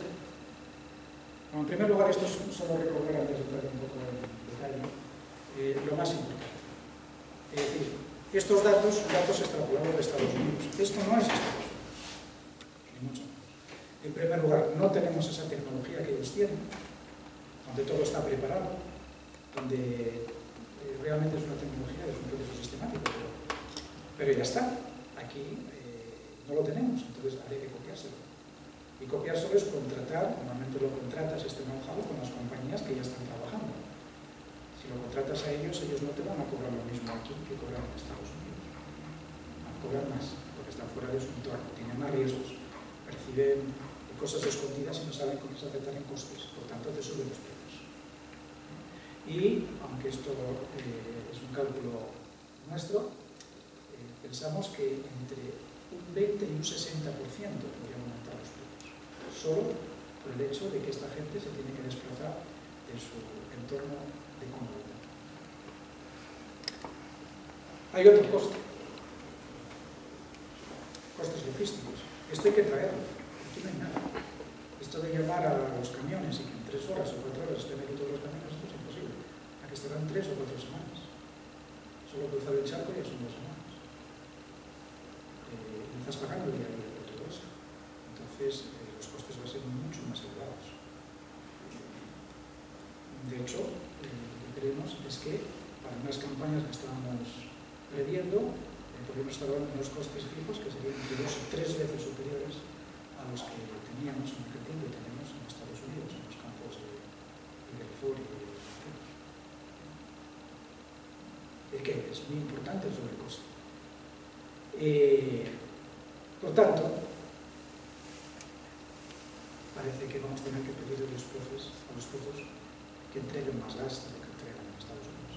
Bueno, en primer lugar, esto es solo recordar antes de entrar un poco en detalle lo más importante. Es decir, estos datos son datos extrapolados de Estados Unidos. Esto no es Estados Unidos, ni mucho menos. En primer lugar, no tenemos esa tecnología que ellos tienen, donde todo está preparado, donde realmente es una tecnología, es un proceso sistemático, pero ya está. Aquí no lo tenemos, entonces habría que copiárselo. Y copiárselo es contratar, normalmente lo contratas este know-how con las compañías que ya están trabajando. Si lo contratas a ellos, ellos no te van a cobrar lo mismo aquí que cobran en Estados Unidos. Van a cobrar más, porque están fuera de su entorno, tienen más riesgos, perciben cosas escondidas y no saben cómo se afectan en costes, por tanto te suben los precios. Y, aunque esto es un cálculo nuestro, pensamos que entre un 20 y un 60% podrían aumentar los precios, solo por el hecho de que esta gente se tiene que desplazar en su entorno de comodidad. Hay otro coste, costes logísticos. Esto hay que traerlo, aquí no hay nada. Esto de llamar a los camiones y que en 3 horas o 4 horas estén aquí todos los camiones, esto es imposible. Aquí estarán 3 o 4 semanas. Solo cruzar el charco ya son 2 semanas. Y estás pagando el día a día por todo esto. Entonces, los costes van a ser mucho más elevados. De hecho, lo que creemos es que para unas campañas que estábamos previendo, podríamos estar hablando de unos costes fijos que serían entre 2 o 3 veces superiores a los que teníamos en Argentina y tenemos en Estados Unidos, en los campos de Belfort y de Veracruz. Es que es muy importante el sobrecoste. Por tanto, parece que vamos a tener que pedir a los pozos que entreguen más gas de lo que entregan en Estados Unidos.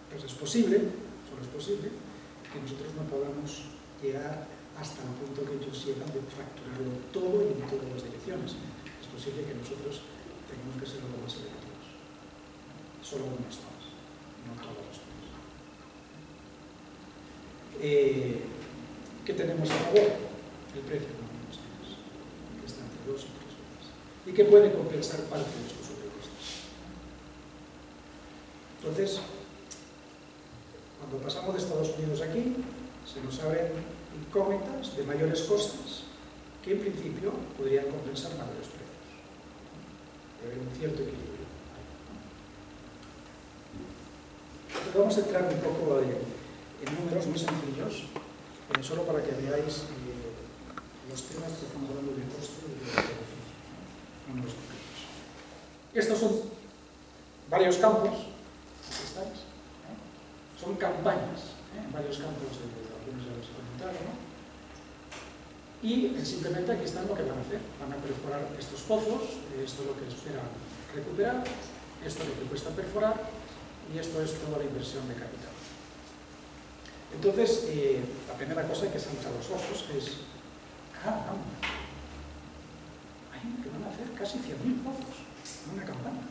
Pues es posible, solo es posible, que nosotros no podamos llegar hasta el punto que ellos llegan de fracturarlo todo y en todas las direcciones. Es posible que nosotros tengamos que ser algo más selectivos. Solo unas zonas, no todas las zonas. ¿Qué tenemos a favor? El precio, como vimos antes, que está entre 2 y 3 veces. Y que puede compensar parte de estos sobrecostes. Entonces, cuando pasamos de Estados Unidos aquí, se nos abren incógnitas de mayores costes que en principio podrían compensar mayores precios. Debe haber un cierto equilibrio. Entonces vamos a entrar un poco en números muy sencillos, solo para que veáis los temas que estamos hablando de coste y de beneficio, números concretos. Estos son varios campos, aquí estáis, son campañas en varios campos de algunos ya los he comentado, ¿no? Y simplemente aquí están lo que van a hacer. Van a perforar estos pozos, esto es lo que esperan recuperar, esto es lo que cuesta perforar y esto es toda la inversión de capital. Entonces, la primera cosa que salta a los ojos es, caramba, hay que van a hacer casi 100.000 pozos en una campaña.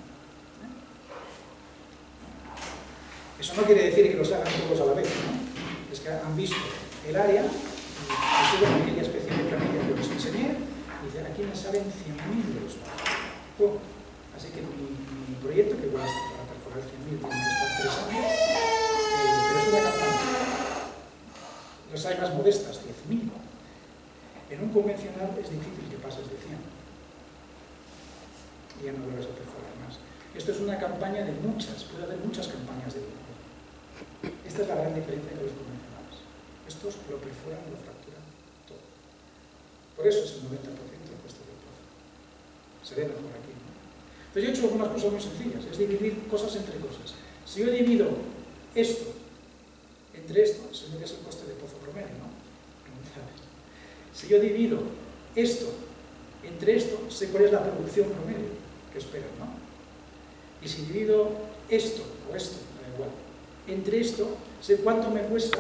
Eso no quiere decir que los hagan todos a la vez, ¿no? Es que han visto el área, y suben aquella especie de planilla que os enseñé, y dicen, aquí me salen 100.000 euros. Bueno, así que mi proyecto, que igual para perforar 100.000 tiene que estar 3 años, pero es una campaña. Las hay más modestas, 10.000. En un convencional es difícil que pases de 100. Y ya no vuelves a perforar más. Esto es una campaña de muchas, puede haber muchas campañas de dibujo. Esta es la gran diferencia con los convencionales. Estos lo perforan, lo fracturan todo. Por eso es el 90% del coste del pozo. Se ve mejor aquí, ¿no? Entonces yo he hecho algunas cosas muy sencillas, es dividir cosas entre cosas. Si yo divido esto entre esto, eso es el coste de pozo promedio, ¿no? Si yo divido esto entre esto, sé cuál es la producción promedio que espero, ¿no? Y si divido esto o esto, da igual, entre esto, sé cuánto me cuesta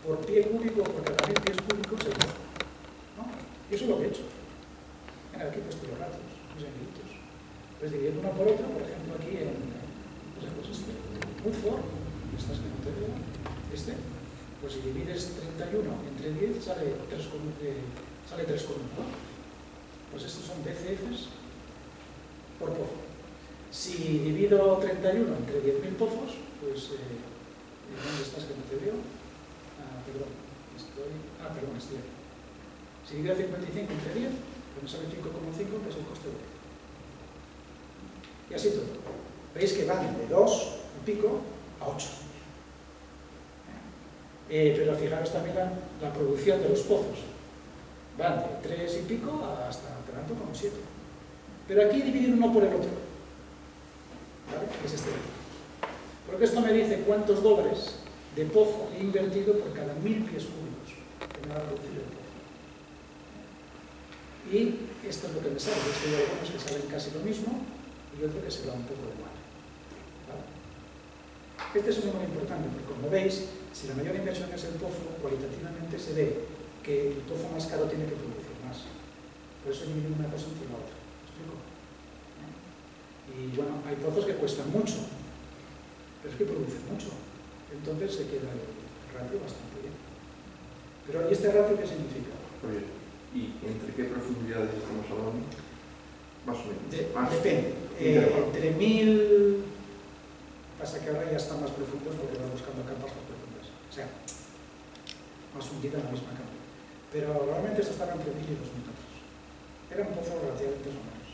por pie cúbico, por cada 1000 pies cúbicos el pozo, ¿no? Y eso es lo que he hecho. Mira, aquí he puesto los ratios, los sencillitos. Pues dividiendo una por otra, por ejemplo, aquí en, pues este, Woodford, estas que no te veo, pues si divides 31 entre 10 sale 3,1, ¿no? Pues estos son BCFs por pozo. Si divido 31 entre 10.000 pozos, pues ¿dónde estás que no te veo? Perdón, estoy aquí. Si divido 55 entre 10, pues me sale 5,5, que es el coste de 10. Y así todo. Veis que van de 2 y pico a 8. Pero fijaros también la producción de los pozos. Van de 3 y pico hasta tanto como 7. Pero aquí dividir uno por el otro. ¿Vale? Es este. Porque esto me dice cuántos dólares de pozo he invertido por cada 1000 pies cúbicos que me va a producir el pozo. Y esto es lo que me sale. Esto hay algunos que salen casi lo mismo y otro que se va un poco de mal. ¿Vale? Este es un número importante porque, como veis, si la mayor inversión es el pozo, cualitativamente se ve que el pozo más caro tiene que producir más. Por eso dividir una cosa entre la otra. ¿Me explico? Y bueno, hay pozos que cuestan mucho, pero es que producen mucho. Entonces se queda el ratio bastante bien. Pero ¿y este ratio qué significa? Oye, ¿y entre qué profundidades estamos hablando? Más o menos. Depende. Entre 1000... Pasa que ahora ya están más profundos porque van buscando capas más profundas. O sea, más hundida en la misma capa. Pero normalmente esto estaba entre 1000 y 2000 metros. Era un pozo relativamente sonoros.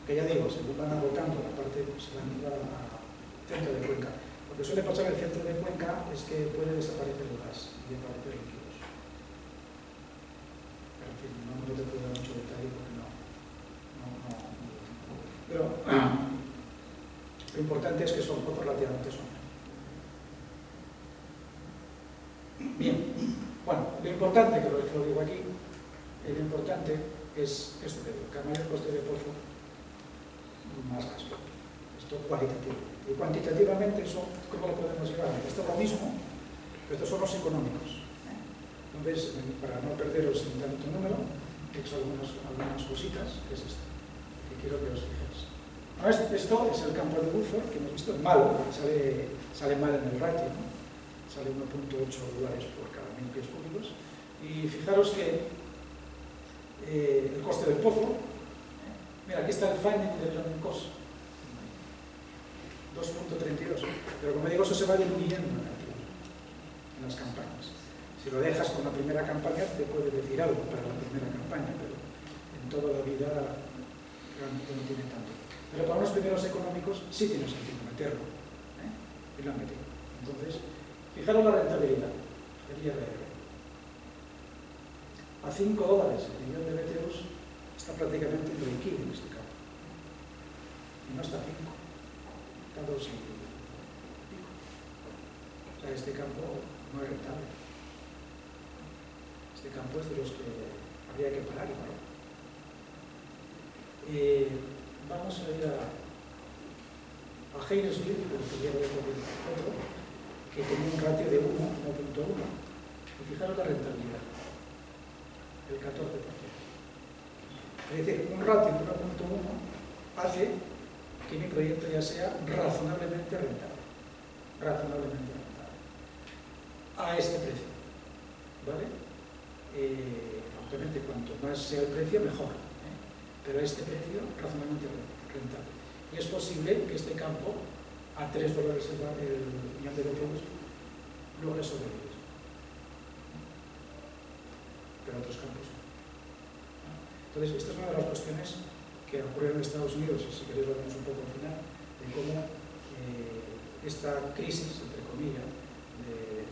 Que ya digo, según van agotando la parte, se van a ir al centro de cuenca. Lo que suele pasar en el centro de cuenca es que puede desaparecer el gas y aparecer líquidos. Pero en fin, no te puedo dar mucho detalle porque no. Pero lo importante es que son pozos relativamente sonoros. Bien, bueno, lo importante, que lo digo aquí, lo importante es esto que digo, que a mayor coste de pozo, más gasto. Esto cualitativo. Y cuantitativamente eso, ¿cómo lo podemos llevar? Esto es lo mismo, pero estos son los económicos. Entonces, para no perderos en tanto número, he hecho algunas cositas, que es esto, que quiero que os fijéis. No, esto es el campo de Woodford, que hemos visto, es malo, sale mal en el ratio, ¿no? Sale 1.8 dólares por cada 1000 pies cúbicos. Y fijaros que el coste del pozo, mira, aquí está el finding del learning cost, 2.32, pero como digo, eso se va diluyendo en las campañas. Si lo dejas con la primera campaña, te puede decir algo para la primera campaña, pero en toda la vida realmente no tiene tanto. Pero para unos primeros económicos sí tiene sentido meterlo, y lo han metido. Entonces, fijaros la rentabilidad, el IRR. A 5 dólares el millón de BTUs está prácticamente en liquid en este campo. Y no está a 5, está a 2 y pico. O sea, este campo no es rentable. Este campo es de los que habría que parar, ¿no? Vamos a ir a Heinesville, porque ya voy a poner otro, que tenía un ratio de 1.1. Y fijaros la rentabilidad, el 14%. Es decir, un ratio de 1.1 hace que mi proyecto ya sea razonablemente rentable. Razonablemente rentable. A este precio. ¿Vale? Obviamente, cuanto más sea el precio, mejor. Pero a este precio, razonablemente rentable. Y es posible que este campo, a $3 el millón de euros, logre sobrevivir. Pero otros campos no. Entonces, esta es una de las cuestiones que ocurrieron en Estados Unidos, y si queréis lo vemos un poco al final, de cómo esta crisis, entre comillas, de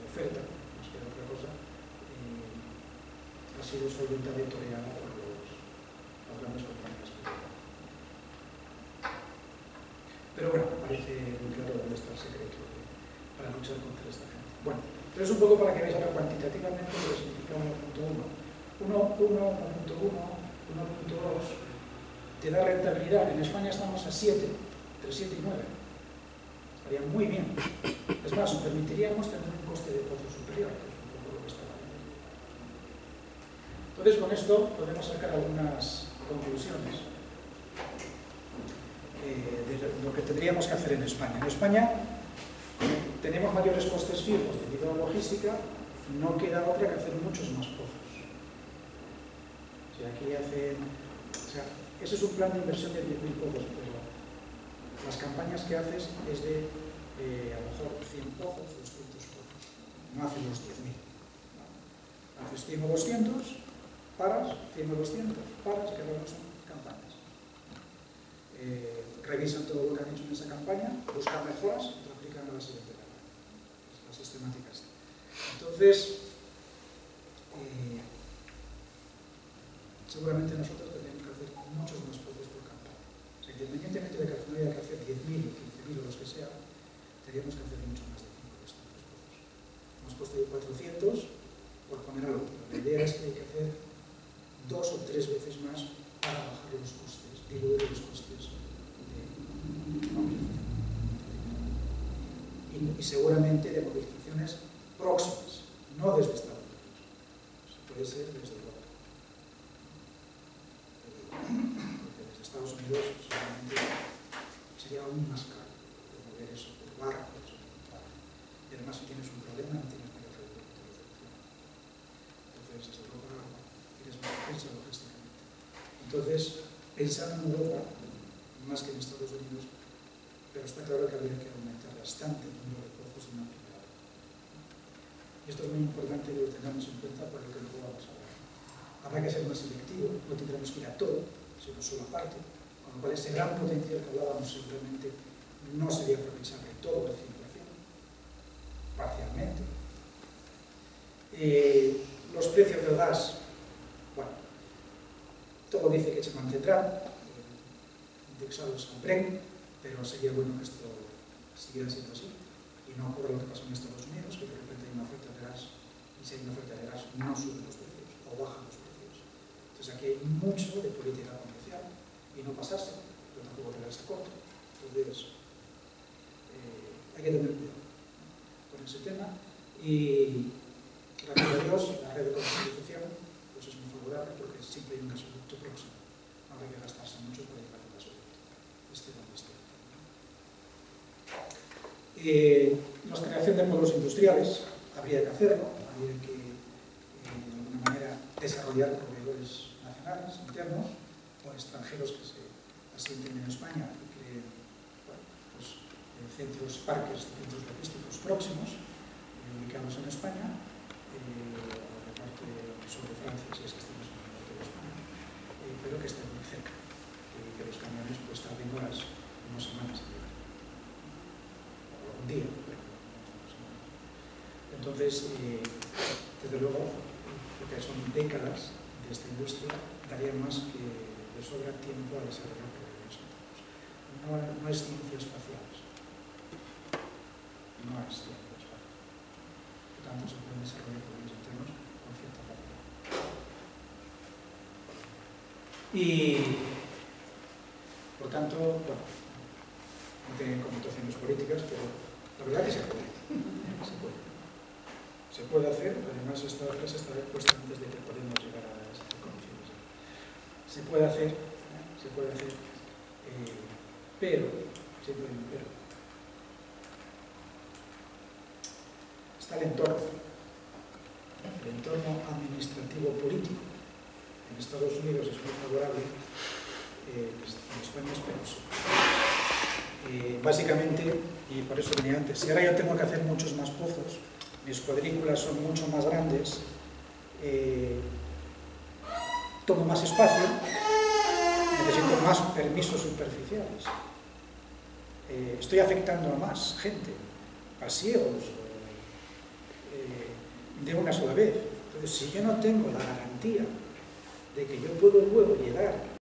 oferta, más que de otra cosa, ha sido solventada y toreada por las grandes compañías. Pero bueno, parece muy claro dónde está el secreto para luchar contra esta gente. Bueno, entonces un poco para que veáis ahora cuantitativamente lo que significa 1.1. 1.1, 1.2 te da rentabilidad. En España estamos a 7, entre 7 y 9. Estaría muy bien. Es más, nos permitiríamos tener un coste de pozo superior, que es un poco lo que está hablando. Entonces, con esto podemos sacar algunas conclusiones de lo que tendríamos que hacer en España. En España tenemos mayores costes fijos debido a la logística, no queda otra que hacer muchos más pozos. O sea, aquí hacen... O sea, ese es un plan de inversión de 10.000 pozos, pero las campañas que haces es de a lo mejor 100 pozos, 200 pozos. No haces los 10.000. Haces 100 o 200, paras, 100 o 200, paras, que luego son campañas. Revisan todo lo que han hecho en esa campaña, buscan mejoras y lo aplican a la siguiente campaña. Es la sistemática esta. Entonces, seguramente nosotros tendríamos que hacer muchos más pozos por campaña. O sea, independientemente de que no haya que hacer 10.000 o 15.000 o los que sea, tendríamos que hacer mucho más de 5 de estos pozos. Hemos puesto de 400 por poner algo. La idea es que hay que hacer 2 o 3 veces más para bajar los costes, diluir los costes de movilización. Y seguramente de movilizaciones próximas, no desde Estados Unidos. Puede ser desde Europa. Porque desde Estados Unidos seguramente sería aún más caro mover eso por barcos. Y además, si tienes un problema, no tienes mayor reducción de los soluciones. Entonces, desde Europa tienes más defensa logísticamente. Entonces, pensar en Europa, más que en Estados Unidos, pero está claro que habría que aumentar bastante el número de pozos en la primera. Y esto es muy importante que lo tengamos en cuenta para lo que luego vamos a hablar. Habrá que ser más selectivo, no tendremos que ir a todo, sino solo a parte, con lo cual ese gran potencial que hablábamos seguramente no sería aprovechable todo al 100%, parcialmente. Los precios del gas, bueno, todo dice que se mantendrán, indexados al Brent, pero sería bueno que esto siguiera siendo así y no ocurra lo que pasó en Estados Unidos, que de repente hay una oferta de gas y si hay una oferta de gas no suben los precios o bajan los precios. Entonces aquí hay mucho de política comercial y no pasarse, pero tampoco quedarse corto. Entonces hay que tener cuidado con ese tema y gracias a Dios la red de comercialización pues es muy favorable porque siempre hay un gasoducto próximo. No hay que gastarse mucho para llegar al gasoducto. Donde esté. La creación de modelos industriales habría que hacerlo, habría que de alguna manera desarrollar proveedores nacionales, internos o extranjeros que se asienten en España y creen pues, centros, parques, centros logísticos próximos ubicados en España, sobre Francia, si es que estamos en el norte de España, pero que estén muy cerca, que los camiones pues tarden horas, no semanas en llegar, o un día, pero no semanas. Entonces, desde luego, lo que son décadas de esta industria darían más que de sobra tiempo a desarrollar proveedores internos. No es ciencia espacial, no es ciencia espacial. Por tanto, se pueden desarrollar proveedores internos con cierta facilidad. Y, por tanto, bueno, no tienen connotaciones políticas, pero la verdad es que se puede. Se puede hacer, además esta frase está puesta antes de que podamos llegar a esas condiciones. Se puede hacer, pero, siempre hay un pero. Está el entorno administrativo político. En Estados Unidos es muy favorable, en España es penoso. Básicamente, y por eso venía antes, si ahora yo tengo que hacer muchos más pozos, mis cuadrículas son mucho más grandes, tomo más espacio, necesito más permisos superficiales, estoy afectando a más gente, pasiegos, de una sola vez. Entonces, si yo no tengo la garantía de que yo puedo luego llegar